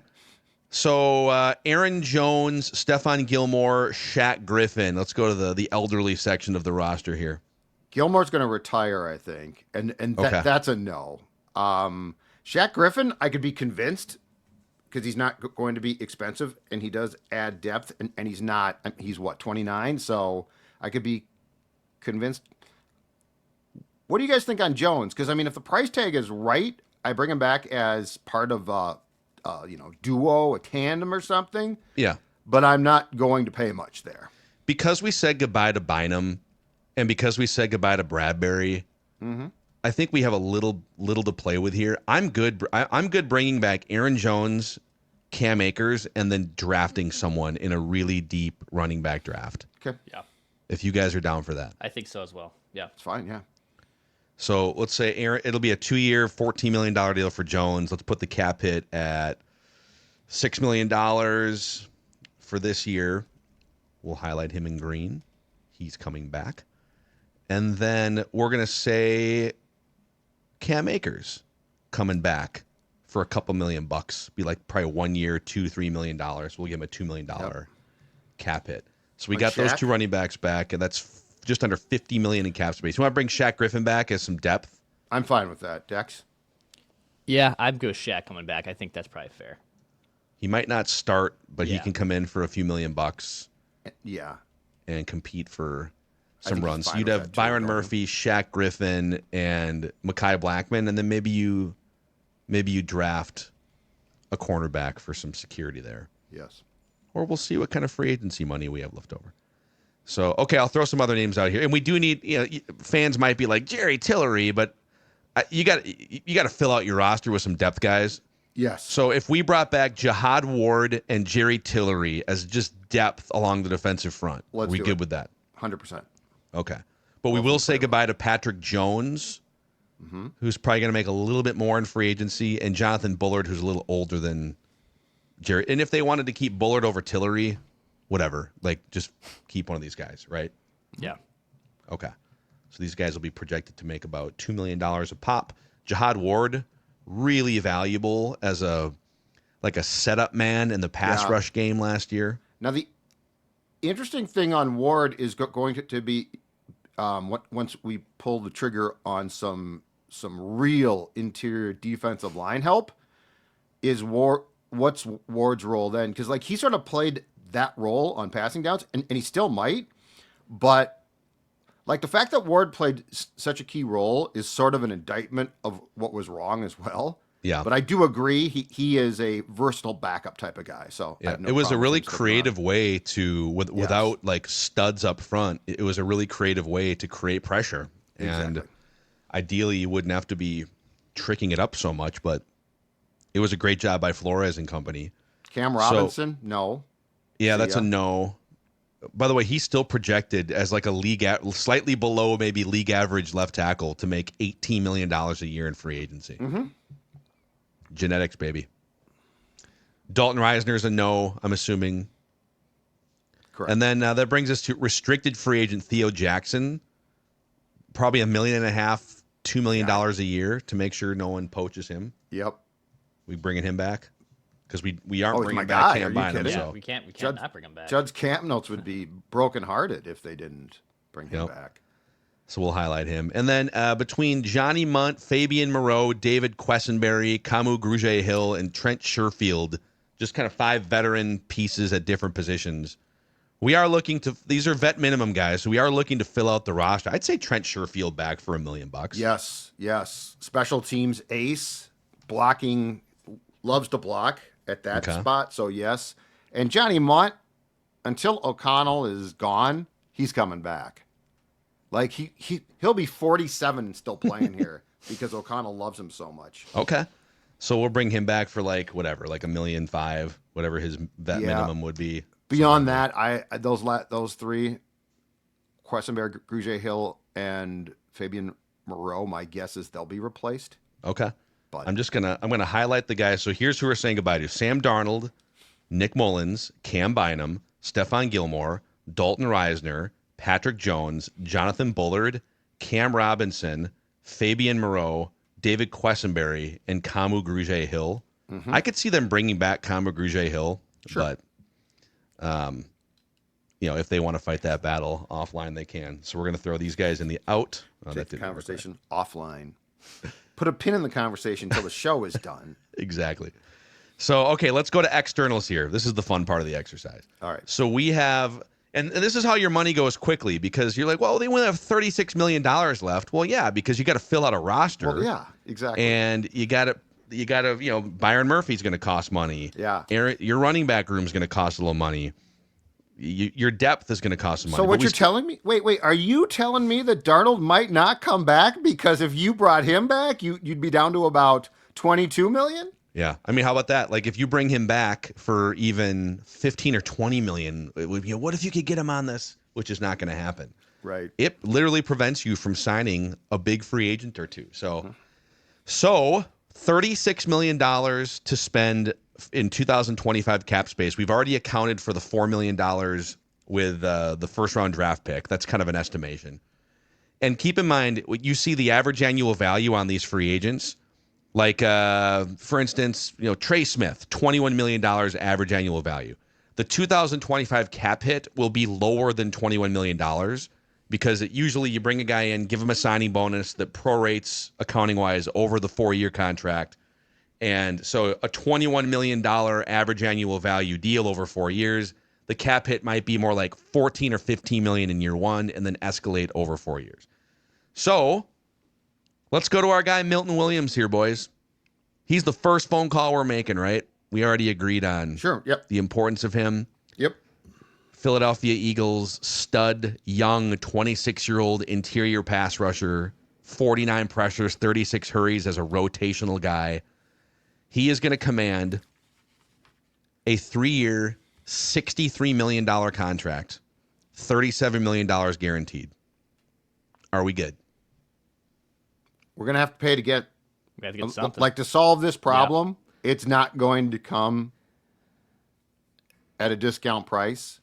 So Aaron Jones, Stephon Gilmore, Shaq Griffin. Let's go to the elderly section of the roster here. Gilmore's going to retire, I think, and Okay. that's a no. Shaq Griffin, I could be convinced because he's not going to be expensive, and he does add depth, and he's not. He's what, 29? So I could be convinced. What do you guys think on Jones? Because I mean, if the price tag is right, I bring him back as part of duo, a tandem, or something. Yeah. But I'm not going to pay much there. Because we said goodbye to Bynum, and because we said goodbye to Bradbury, I think we have a little to play with here. I'm good. I'm good bringing back Aaron Jones, Cam Akers, and then drafting someone in a really deep running back draft. Okay, Yeah. If you guys are down for that, I think so as well. Yeah. it's fine. Yeah. so let's say Aaron. It'll be a 2-year, $14 million deal for Jones. Let's put the cap hit at $6 million for this year. We'll highlight him in green. He's coming back. And then we're going to say Cam Akers coming back for a couple $1 million. Be like probably 1 year, $2-3 million. We'll give him a $2 million cap hit. So we Like got those Shaq? two running backs back, and that's just under $50 million in cap space. You want to bring Shaq Griffin back as some depth? I'm fine with that. Dex? Yeah, I'm good with Shaq coming back. I think that's probably fair. He might not start, but he Yeah. can come in for a few $1 million Yeah. and compete for I some think he's runs. fine You'd with have that too, Byron don't you? Murphy, Shaq Griffin, and Mekhi Blackman, and then maybe you draft a cornerback for some security there. Yes. or we'll see what kind of free agency money we have left over. So, okay, I'll throw some other names out here. And we do need, fans might be like, Jerry Tillery, but you got to fill out your roster with some depth guys. Yes. So if we brought back Jihad Ward and Jerry Tillery as just depth along the defensive front, are we good with that? 100%. Okay. But we will say goodbye to Patrick Jones, who's probably going to make a little bit more in free agency, and Jonathan Bullard, who's a little older than Jerry. And if they wanted to keep Bullard over Tillery, whatever. Like, just keep one of these guys, right? Yeah. Okay. So these guys will be projected to make about $2 million a pop. Jihad Ward, really valuable as a setup man in the pass rush game last year. Now, the interesting thing on Ward is going to be once we pull the trigger on some real interior defensive line help, is what's Ward's role then? Because he sort of played that role on passing downs, and he still might, but the fact that Ward played such a key role is sort of an indictment of what was wrong as well. Yeah. But I do agree he is a versatile backup type of guy. So yeah, it was a really creative way to, without studs up front, it was a really creative way to create pressure. And ideally you wouldn't have to be tricking it up so much, but it was a great job by Flores and company. Cam Robinson, no. Yeah, that's a no. By the way, he's still projected as a slightly below maybe league average left tackle to make $18 million a year in free agency. Mm-hmm. Genetics, baby. Dalton Reisner's a no, I'm assuming. Correct. And then that brings us to restricted free agent Theo Jackson. Probably $1.5 million, $2 million a year to make sure no one poaches him. Yep. We bringing him back? Because we aren't bringing back Cam Bynum. Yeah, So. we can't not bring him back. Judge Campnotes would be brokenhearted if they didn't bring him back. So we'll highlight him. And then between Johnny Munt, Fabian Moreau, David Quessenberry, Kamu Grugier-Hill, and Trent Sherfield, just kind of 5 veteran pieces at different positions. We are looking to, these are vet minimum guys, so we are looking to fill out the roster. I'd say Trent Sherfield back for $1 million. Yes. Special teams ace, blocking, loves to block at that spot, so yes. And Johnny Munt, until O'Connell is gone, he's coming back. He'll be 47 and still playing here because O'Connell loves him so much. Okay. So we'll bring him back for $1.5 million, whatever his vet minimum would be. Beyond that, those 3, Quessenberry, Grugier-Hill, and Fabian Moreau, my guess is they'll be replaced. Okay. But I'm gonna highlight the guys. So here's who we're saying goodbye to: Sam Darnold, Nick Mullins, Cam Bynum, Stephon Gilmore, Dalton Reisner, Patrick Jones, Jonathan Bullard, Cam Robinson, Fabian Moreau, David Quessenberry, and Kamu Grugier-Hill. Mm-hmm. I could see them bringing back Kamu Grugier-Hill, but if they want to fight that battle offline, they can. So we're going to throw these guys in the out. Take the conversation offline. Put a pin in the conversation until the show is done. Exactly. So, okay, let's go to externals here. This is the fun part of the exercise. All right. So we have, and this is how your money goes quickly, because you're like, well, they only have $36 million left. Well, yeah, because you got to fill out a roster. Well, yeah, exactly. And you got to, Byron Murphy's going to cost money. Yeah. Your running back room is going to cost a little money. Your depth is going to cost some money. So what you're telling me? Wait, are you telling me that Darnold might not come back because if you brought him back, you'd be down to about $22 million? Yeah. I mean, how about that? If you bring him back for even 15 or 20 million, it would be, what if you could get him on this? Which is not going to happen. Right. It literally prevents you from signing a big free agent or two. So $36 million to spend in 2025 cap space. We've already accounted for the $4 million with the first round draft pick. That's kind of an estimation. And keep in mind, you see the average annual value on these free agents. For instance, Trey Smith, $21 million average annual value. The 2025 cap hit will be lower than $21 million because usually you bring a guy in, give him a signing bonus that prorates accounting-wise over the 4-year contract. And so a $21 million average annual value deal over 4 years, the cap hit might be more like 14 or 15 million in year 1 and then escalate over 4 years. So let's go to our guy Milton Williams here, boys. He's the first phone call we're making, right? We already agreed on the importance of him. Philadelphia Eagles stud, young, 26-year-old interior pass rusher, 49 pressures, 36 hurries as a rotational guy. He is going to command a 3-year, $63 million contract, $37 million guaranteed. Are we good? We're going to have to pay to get, We have to get something. like, to solve this problem. Yeah. It's not going to come at a discount price.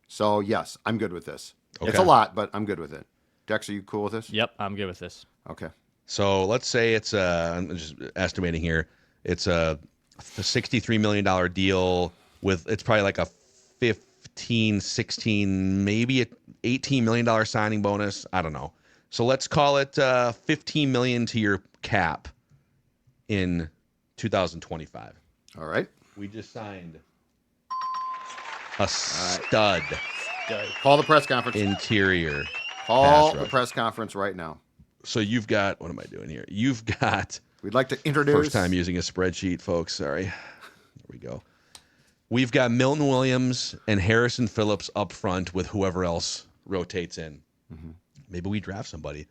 So, yes, I'm good with this. Okay. It's a lot, but I'm good with it. Dex, are you cool with this? Yep, I'm good with this. Okay. So let's say it's I'm just estimating here. It's a $63 million deal with, it's probably like a 15, 16, maybe a $18 million signing bonus. I don't know. So let's call it $15 million to your cap in 2025. All right. We just signed a stud. Call the press conference. Interior. Call the press conference right now. So you've got, what am I doing here? You've got. We'd like to introduce. First time using a spreadsheet, folks. Sorry. There we go. We've got Milton Williams and Harrison Phillips up front with whoever else rotates in. Mm-hmm. Maybe we draft somebody.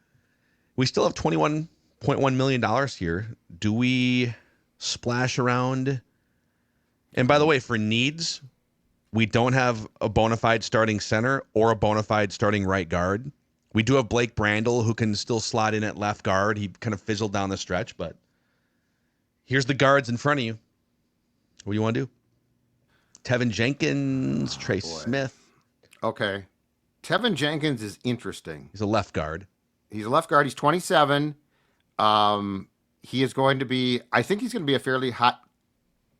We still have $21.1 million here. Do we splash around? And by the way, for needs, we don't have a bona fide starting center or a bona fide starting right guard. We do have Blake Brandel, who can still slot in at left guard. He kind of fizzled down the stretch, but here's the guards in front of you. What do you want to do? Tevin Jenkins, Trey Smith. Okay. Tevin Jenkins is interesting. He's a left guard. He's a left guard. He's 27. He is going to be, I think he's going to be a fairly hot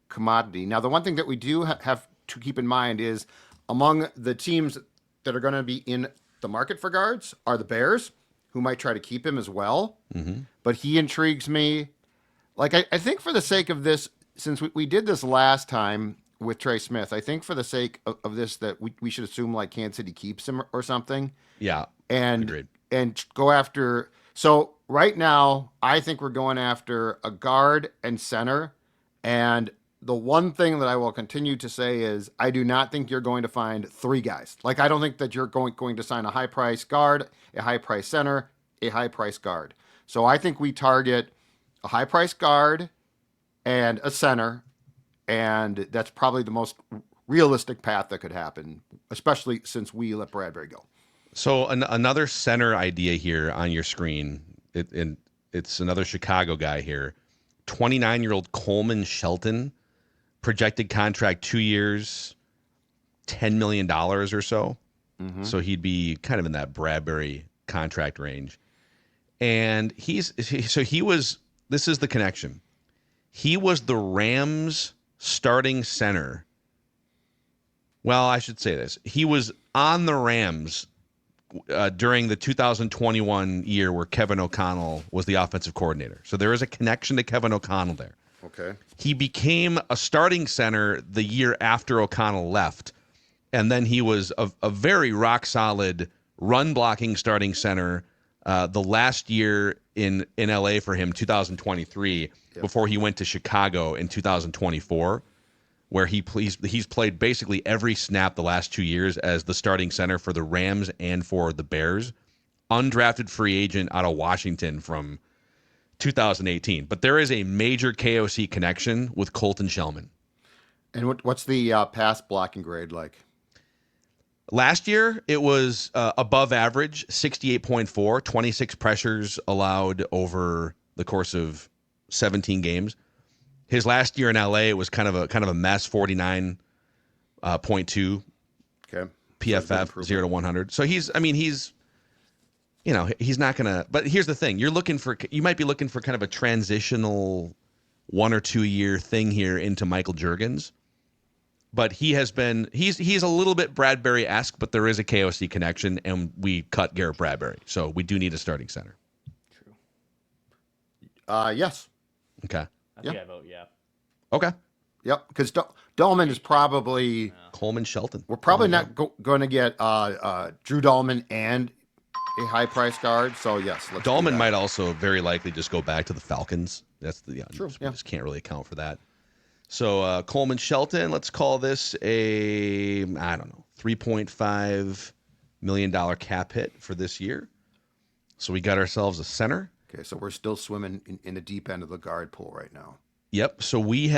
commodity. Now, the one thing that we do have to keep in mind is among the teams that are going to be in the market for guards are the Bears, who might try to keep him as well. Mm-hmm. But he intrigues me. Like, I think for the sake of this, since we did this last time with Trey Smith, I think for the sake of this that we should assume like Kansas City keeps him or something. Yeah, agreed. And go after. So right now, I think we're going after a guard and center. And the one thing that I will continue to say is I do not think you're going to find three guys. Like, I don't think that you're going to sign a high-price guard, a high-price center, a high-price guard. So I think we target a high-price guard and a center, and that's probably the most realistic path that could happen, especially since we let Bradbury go. So another center idea here on your screen, it's another Chicago guy here, 29-year-old Coleman Shelton. Projected contract 2 years, $10 million or so. Mm-hmm. So he'd be kind of in that Bradbury contract range. And this is the connection. He was the Rams starting center. Well, I should say this. He was on the Rams during the 2021 year where Kevin O'Connell was the offensive coordinator. So there is a connection to Kevin O'Connell there. Okay. He became a starting center the year after O'Connell left, and then he was a very rock-solid run-blocking starting center the last year in L.A. for him, 2023, before he went to Chicago in 2024, where he's played basically every snap the last 2 years as the starting center for the Rams and for the Bears. Undrafted free agent out of Washington from 2018, but there is a major KOC connection with Colton Shellman. And what's the pass blocking grade like? Last year, it was above average, 68.4, 26 pressures allowed over the course of 17 games. His last year in LA, it was kind of a mess, 49.2 okay. PFF, 0 to 100. So he's not going to, but here's the thing. You might be looking for kind of a transitional 1 or 2 year thing here into Michael Juergens, but he's a little bit Bradbury-esque, but there is a KOC connection, and we cut Garrett Bradbury. So we do need a starting center. True. Yes. Okay. I think I vote yeah. Okay. Yep. Because Dahlman is probably Coleman Shelton. We're probably not going to get Drew Dahlman and a high-priced guard, so yes. Dahlman might also very likely just go back to the Falcons. That's the True, we just can't really account for that. So Coleman Shelton, let's call this a, I don't know, $3.5 million cap hit for this year. So we got ourselves a center. Okay, so we're still swimming in the deep end of the guard pool right now. Yep. So we've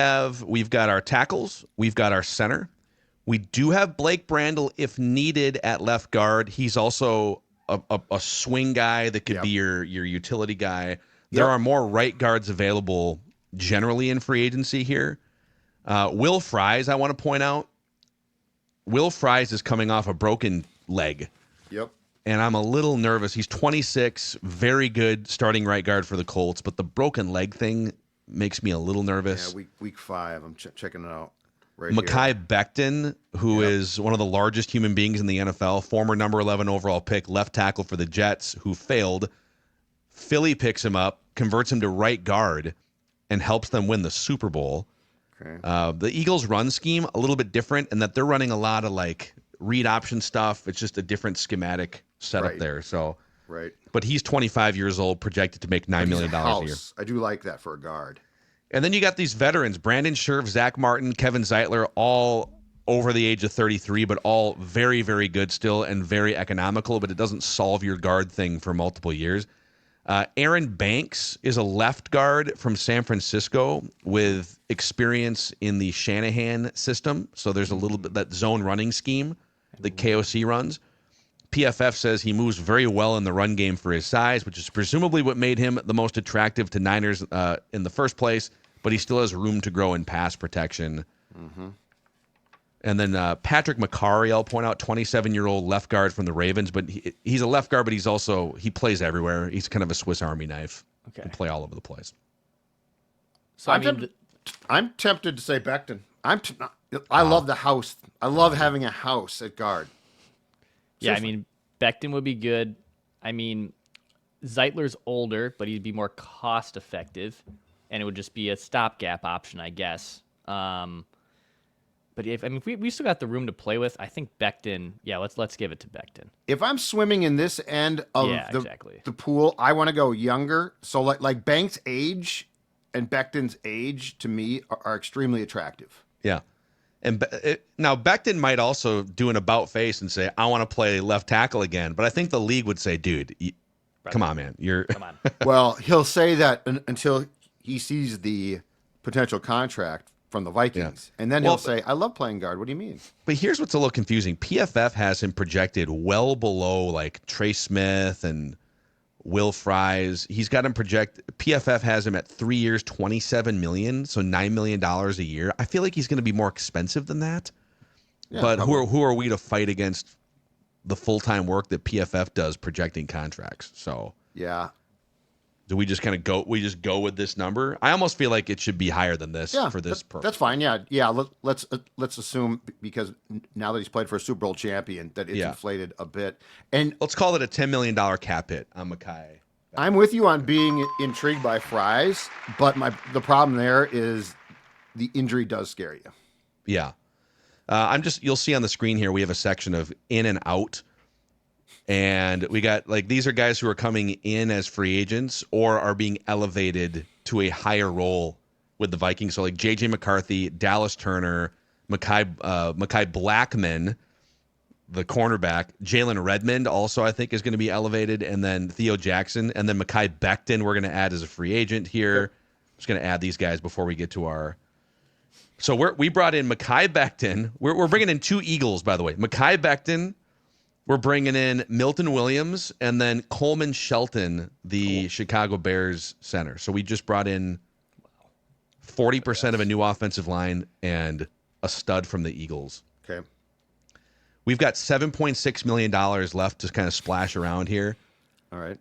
got our tackles. We've got our center. We do have Blake Brandel if needed at left guard. He's also a swing guy that could be your utility guy. There are more right guards available generally in free agency here. Will Fries, I want to point out. Will Fries is coming off a broken leg. Yep. And I'm a little nervous. He's 26, very good starting right guard for the Colts, but the broken leg thing makes me a little nervous. Yeah, week 5. I'm checking it out right Mekhi here. Becton, who is one of the largest human beings in the NFL, former number 11 overall pick, left tackle for the Jets, who failed. Philly picks him up, converts him to right guard, and helps them win the Super Bowl. Okay. The Eagles' run scheme, a little bit different in that they're running a lot of like read option stuff. It's just a different schematic setup there. So, right. But he's 25 years old, projected to make $9 million a year. I do like that for a guard. And then you got these veterans, Brandon Scherf, Zach Martin, Kevin Zeitler, all over the age of 33, but all very, very good still and very economical, but it doesn't solve your guard thing for multiple years. Aaron Banks is a left guard from San Francisco with experience in the Shanahan system. So there's a little bit that zone running scheme that KOC runs. PFF says he moves very well in the run game for his size, which is presumably what made him the most attractive to Niners in the first place, but he still has room to grow in pass protection. Mm-hmm. And then Patrick McCarry, I'll point out, 27-year-old left guard from the Ravens, but he's a left guard, but he plays everywhere. He's kind of a Swiss Army knife. Okay. Can play all over the place. So I'm tempted to say Becton. I love the house. I love having a house at guard. Yeah, I mean, Becton would be good. I mean, Zeitler's older, but he'd be more cost effective, and it would just be a stopgap option, I guess. But if we still got the room to play with, I think Becton. Yeah, let's give it to Becton. If I'm swimming in this end of the pool, I want to go younger. So like Banks' age and Becton's age to me are extremely attractive. Yeah. And now Becton might also do an about face and say, I want to play left tackle again. But I think the league would say, dude, come on, man. Come on. Well, he'll say that until he sees the potential contract from the Vikings. Yeah. And then he'll say, I love playing guard. What do you mean? But here's what's a little confusing. PFF has him projected well below like Trey Smith and Will Fries. He's got him PFF has him at 3 years, $27 million, so $9 million a year. I feel like he's going to be more expensive than that. Yeah, but who are we to fight against the full-time work that PFF does projecting contracts? So yeah. Do we just kind of go with this number? I almost feel like it should be higher than this for this purpose. That's fine. Yeah. Let's assume, because now that he's played for a Super Bowl champion, that it's inflated a bit. And let's call it a $10 million cap hit on Mekhi. I'm with you on being intrigued by Fries, but the problem there is the injury does scare you. Yeah. You'll see on the screen here, we have a section of in and out. And we got these are guys who are coming in as free agents or are being elevated to a higher role with the Vikings. So like J.J. McCarthy, Dallas Turner, Mekhi Blackman, the cornerback, Jalen Redmond also I think is going to be elevated, and then Theo Jackson, and then Mekhi Becton we're going to add as a free agent here. Yep. I'm just going to add these guys before we get to our. So we brought in Mekhi Becton. We're bringing in 2 Eagles, by the way. Mekhi Becton. We're bringing in Milton Williams and then Coleman Shelton, the Chicago Bears center. So we just brought in 40% of a new offensive line and a stud from the Eagles. Okay. We've got $7.6 million left to kind of splash around here. All right.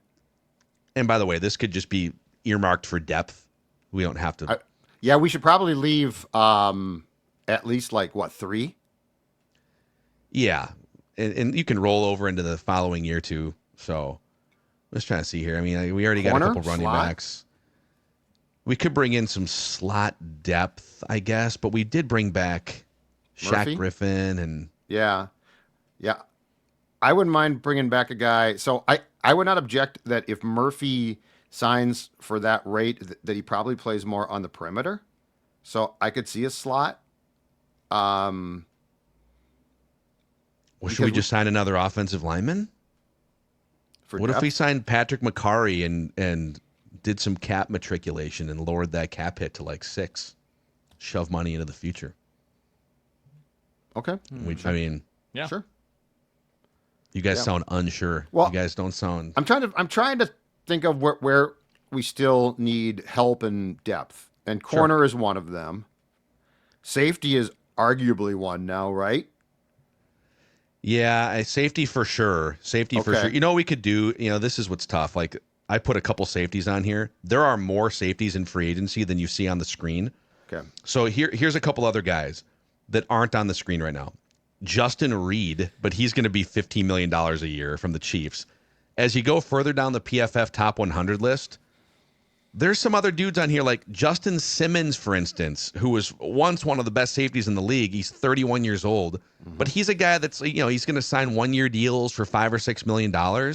And by the way, this could just be earmarked for depth. We don't have to. We should probably leave at least 3? Yeah. And you can roll over into the following year too. So let's try to see here. I mean, we already got a couple running backs. We could bring in some slot depth, I guess, but we did bring back Shaq Griffin and yeah. I wouldn't mind bringing back a guy. So I would not object that if Murphy signs for that rate, that he probably plays more on the perimeter. So I could see a slot. Well, should we just sign another offensive lineman? What if we signed Patrick McCarry and did some cap matriculation and lowered that cap hit to like 6? Shove money into the future. Okay. I mean, Yeah. Sure. you guys sound unsure. Well, you guys don't sound. I'm trying to think of where we still need help and depth. And corner is one of them. Safety is arguably one now, right? Yeah, safety for sure. Safety for sure. You know what we could do? You know, this is what's tough. Like, I put a couple safeties on here. There are more safeties in free agency than you see on the screen. Okay. So here's a couple other guys that aren't on the screen right now. Justin Reed, but he's going to be $15 million a year from the Chiefs. As you go further down the PFF top 100 list, there's some other dudes on here like Justin Simmons, for instance, who was once one of the best safeties in the league. He's 31 years old, but he's a guy that's, he's going to sign 1-year deals for $5 or $6 million.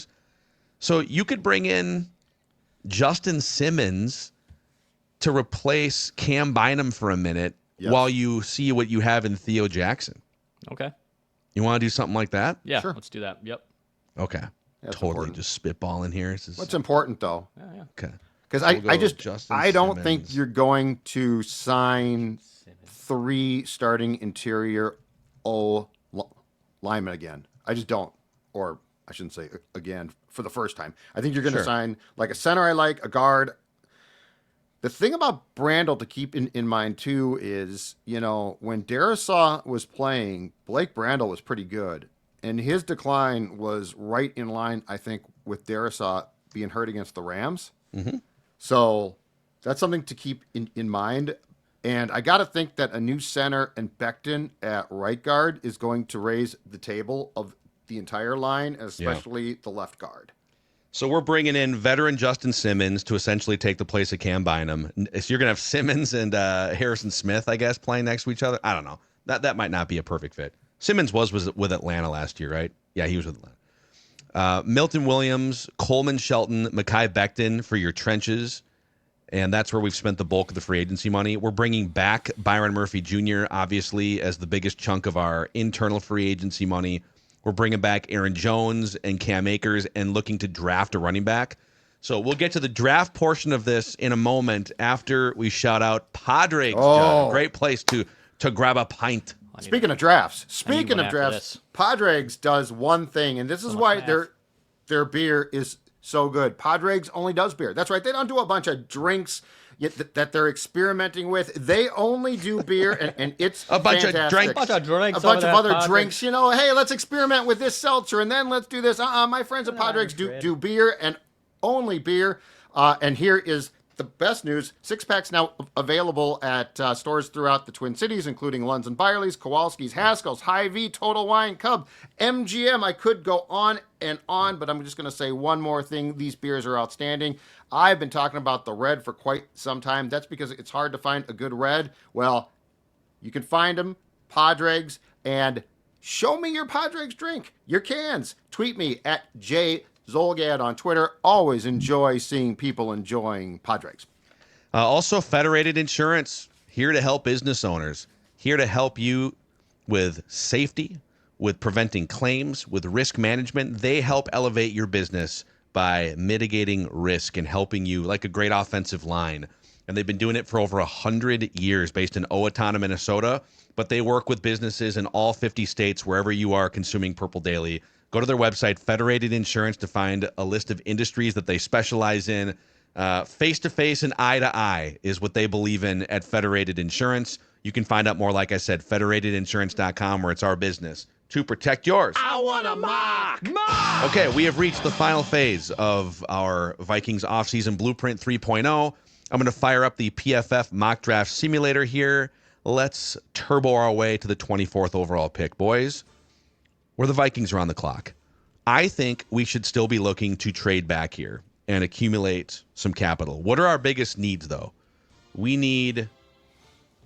So you could bring in Justin Simmons to replace Cam Bynum for a minute while you see what you have in Theo Jackson. Okay. You want to do something like that? Yeah, Sure. let's do that. Yep. Okay. That's Totally important. Just spitballing here. What's important, though? Yeah. Okay. Because Justin I don't think Simmons. you're going to sign 3 starting interior linemen again. I just don't. Or I shouldn't say again for the first time. I think you're going to sign like a center I like, a guard. The thing about Brandel to keep in mind, too, is, when Darisaw was playing, Blake Brandel was pretty good. And his decline was right in line, I think, with Darisaw being hurt against the Rams. Mm-hmm. So that's something to keep in mind. And I got to think that a new center and Becton at right guard is going to raise the table of the entire line, especially the left guard. So we're bringing in veteran Justin Simmons to essentially take the place of Cam Bynum. So you're going to have Simmons and Harrison Smith, I guess, playing next to each other. I don't know. That might not be a perfect fit. Simmons was with Atlanta last year, right? Yeah, he was with Atlanta. Milton Williams, Coleman Shelton, Mekhi Becton for your trenches. And that's where we've spent the bulk of the free agency money. We're bringing back Byron Murphy Jr., obviously, as the biggest chunk of our internal free agency money. We're bringing back Aaron Jones and Cam Akers and looking to draft a running back. So we'll get to the draft portion of this in a moment after we shout out Padres. John. Great place to grab a pint. Speaking of drafts, this. Padres does one thing, and this is why their beer is so good. Padres only does beer. That's right. They don't do a bunch of drinks that they're experimenting with. They only do beer, and it's a bunch fantastic. of drinks. A bunch of drinks. A bunch of other Padres. drinks. Hey, let's experiment with this seltzer, and then let's do this. My friends at Padres do beer and only beer. And here is the best news. 6-packs now available at stores throughout the Twin Cities, including Lunds and Byerly's, Kowalski's, Haskell's, Hy-Vee, Total Wine, Cub, MGM. I could go on and on, but I'm just going to say one more thing. These beers are outstanding. I've been talking about the red for quite some time. That's because it's hard to find a good red. Well, you can find them, Padres, and show me your Padres drink, your cans. Tweet me at JZolgad on Twitter. Always enjoy seeing people enjoying Padres. Also, Federated Insurance, here to help business owners, here to help you with safety, with preventing claims, with risk management. They help elevate your business by mitigating risk and helping you like a great offensive line. And they've been doing it for over 100 years based in Owatonna, Minnesota. But they work with businesses in all 50 states, wherever you are consuming Purple Daily. Go to their website, Federated Insurance, to find a list of industries that they specialize in. Face-to-face and eye-to-eye is what they believe in at Federated Insurance. You can find out more, like I said, federatedinsurance.com, where it's our business to protect yours. I want a mock! Okay, we have reached the final phase of our Vikings offseason blueprint 3.0. I'm going to fire up the PFF mock draft simulator here. Let's turbo our way to the 24th overall pick, boys. Where the Vikings are on the clock. I think we should still be looking to trade back here and accumulate some capital. What are our biggest needs, though? We need,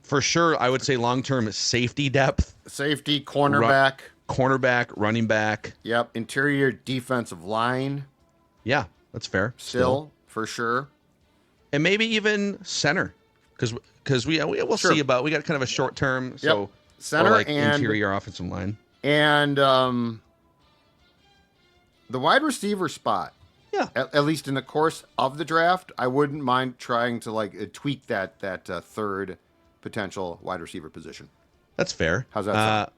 for sure, I would say long-term safety depth. Safety, cornerback. Cornerback, running back. Yep, interior defensive line. Yeah, that's fair. Still, for sure. And maybe even center. Because because we'll Sure. see about. We got kind of a short term. So Center or like and interior offensive line. And the wide receiver spot. Yeah. At least in the course of the draft, I wouldn't mind trying to tweak that third potential wide receiver position. That's fair. How's that sound?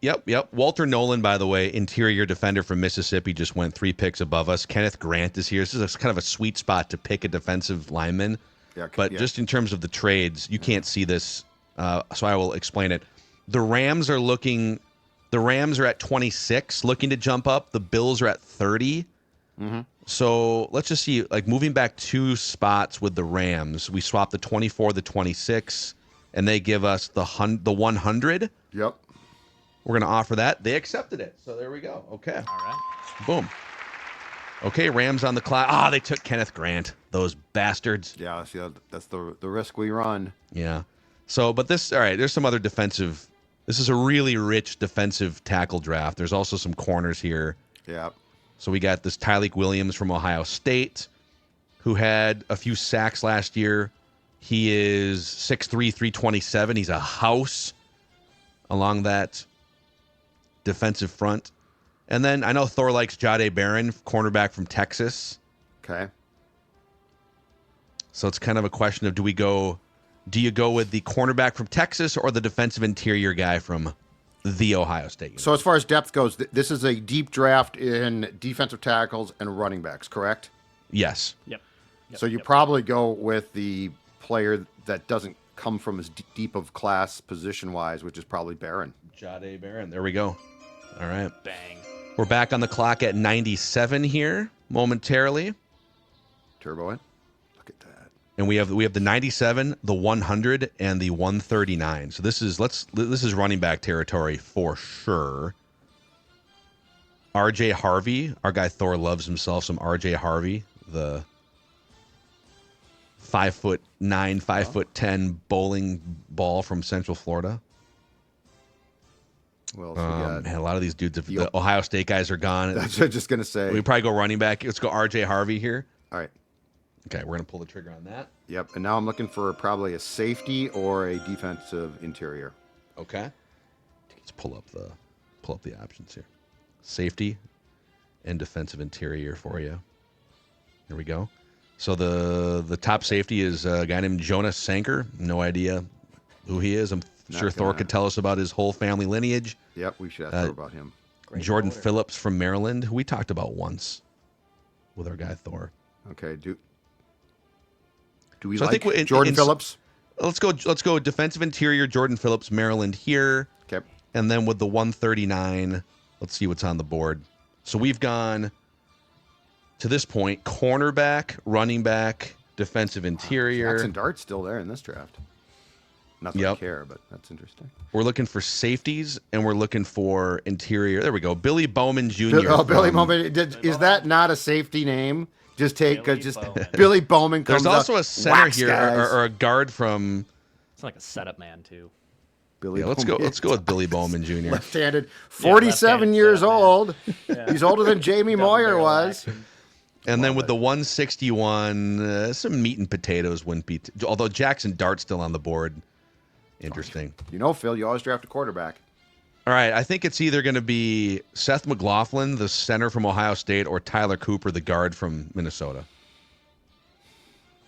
Yep. Walter Nolan, by the way, interior defender from Mississippi, just went 3 picks above us. Kenneth Grant is here. This is kind of a sweet spot to pick a defensive lineman. But just in terms of the trades, you can't see this, so I will explain it. The Rams are at 26, looking to jump up. The Bills are at 30. Mm-hmm. So let's just see, moving back 2 spots with the Rams, we swapped the 24, the 26, and they give us the 100. Yep. We're going to offer that. They accepted it. So there we go. Okay. All right. Boom. Okay, Rams on the clock. They took Kenneth Grant. Those bastards. Yeah, see, that's the risk we run. Yeah. So, but this, all right, there's some other defensive. This is a really rich defensive tackle draft. There's also some corners here. Yeah. So we got this Tyleik Williams from Ohio State, who had a few sacks last year. He is 6'3", 327. He's a house along that defensive front. And then I know Thor likes Jahdae Barron, cornerback from Texas. Okay. So it's kind of a question of do you go with the cornerback from Texas or the defensive interior guy from the Ohio State University? So as far as depth goes, this is a deep draft in defensive tackles and running backs, correct? Yes. Yep. So you probably go with the player that doesn't come from as deep of class position-wise, which is probably Barron. Jahdae Barron. There we go. All right. Bang. We're back on the clock at 97 here momentarily. Turbo in. Look at that. And we have the 97, the 100, and the 139. So this is running back territory for sure. RJ Harvey, our guy Thor loves himself some RJ Harvey, the 5'9", 5'10" bowling ball from Central Florida. Well, we got. Man, a lot of these dudes, if the Ohio State guys are gone, That's what I was just gonna say. we probably go running back. Let's go RJ Harvey here. All right. Okay, we're gonna pull the trigger on that. Yep. And now I'm looking for probably a safety or a defensive interior. Okay. Let's pull up the options here. Safety and defensive interior for you. Here we go. So the top safety is a guy named Jonas Sanker. No idea who he is. I'm sure Thor could tell us about his whole family lineage. Yep, we should ask Thor about him. Jordan Phillips from Maryland, who we talked about once with our guy Thor. Okay. Do we So I like think Jordan Phillips? Let's go defensive interior Jordan Phillips, Maryland here. Okay. And then with the 139, let's see what's on the board. So we've gone to this point, cornerback, running back, defensive interior. Jackson Dart's still there in this draft. Not that I care, but that's interesting. We're looking for safeties, and we're looking for interior. There we go. Billy Bowman Jr. Billy Bowman. Is that not a safety name? Just take Bowman. Billy Bowman comes There's also up, a center whacks here, guys. or a guard from. It's like a setup man too. Billy Let's Bowman. go with Billy Bowman Jr. Left-handed, 47 left-handed years setup man. old. He's older than Jamie Moyer was. And then with the 161, some meat and potatoes wouldn't be. Although Jackson Dart's still on the board. Interesting. You know, Phil, you always draft a quarterback. All right, I think it's either going to be Seth McLaughlin, the center from Ohio State, or Tyler Cooper, the guard from Minnesota.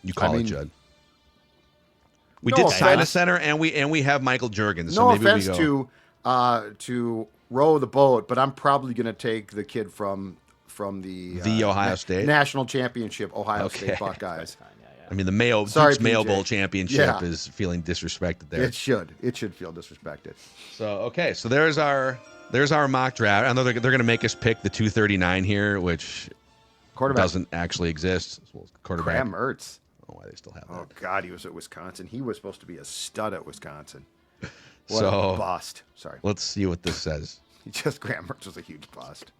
You call it, Judd. We did sign a center, and we have Michael Juergens. So No maybe offense we go. to row the boat, but I'm probably going to take the kid from the Ohio State national championship Ohio State Buckeyes. I mean, the Mayo Bowl championship is feeling disrespected there. It should feel disrespected. So there's our mock draft. I know they're going to make us pick the 239 here, which doesn't actually exist. Quarterback. Graham Mertz. Oh, why they still have that? Oh God, he was at Wisconsin. He was supposed to be a stud at Wisconsin. What a bust. Sorry. Let's see what this says. Graham Mertz was a huge bust.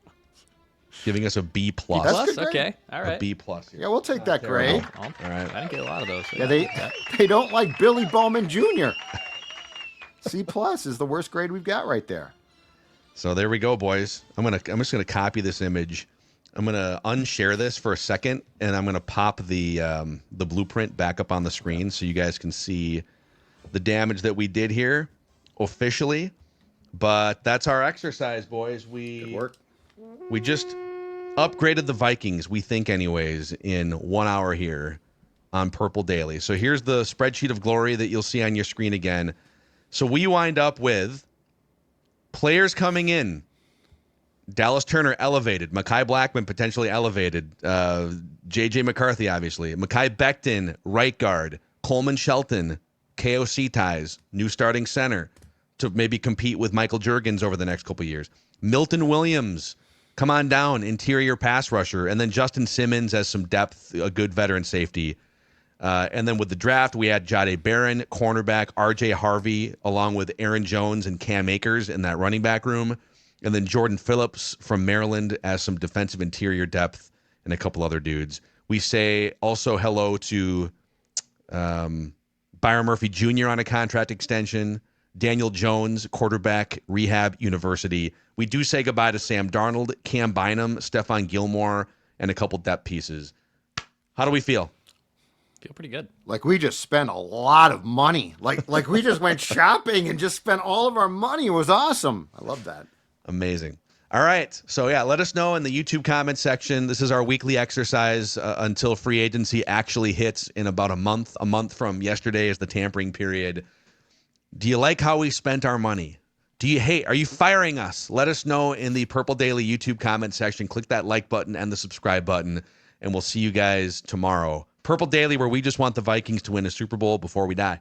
Giving us a B plus. That's good Okay, all right. A B plus. Here. Yeah, we'll take that grade. All right. I didn't get a lot of those. So Yeah, they don't like Billy Bowman Jr. C plus is the worst grade we've got right there. So there we go, boys. I'm just gonna copy this image. I'm gonna unshare this for a second, and I'm gonna pop the blueprint back up on the screen so you guys can see the damage that we did here officially. But that's our exercise, boys. Good work. We just upgraded the Vikings, we think anyways, in 1 hour here on Purple Daily. So here's the spreadsheet of glory that you'll see on your screen again. So we wind up with players coming in. Dallas Turner elevated. Mekhi Blackman potentially elevated. J.J. McCarthy, obviously. Mekhi Becton, right guard. Coleman Shelton, KOC ties. New starting center to maybe compete with Michael Juergens over the next couple of years. Milton Williams, come on down, interior pass rusher. And then Justin Simmons as some depth, a good veteran safety. And then with the draft, we had Jahdae Barron, cornerback, R.J. Harvey, along with Aaron Jones and Cam Akers in that running back room. And then Jordan Phillips from Maryland as some defensive interior depth and a couple other dudes. We say also hello to Byron Murphy Jr. on a contract extension. Daniel Jones, quarterback, Rehab University. We do say goodbye to Sam Darnold, Cam Bynum, Stephon Gilmore, and a couple depth pieces. How do we feel? Feel pretty good. Like we just spent a lot of money. Like we just went shopping and just spent all of our money. It was awesome. I love that. Amazing. All right. So, yeah, let us know in the YouTube comment section. This is our weekly exercise until free agency actually hits in about a month. A month from yesterday is the tampering period. Do you like how we spent our money? Do you hate? Are you firing us? Let us know in the Purple Daily YouTube comment section. Click that like button and the subscribe button, and we'll see you guys tomorrow. Purple Daily, where we just want the Vikings to win a Super Bowl before we die.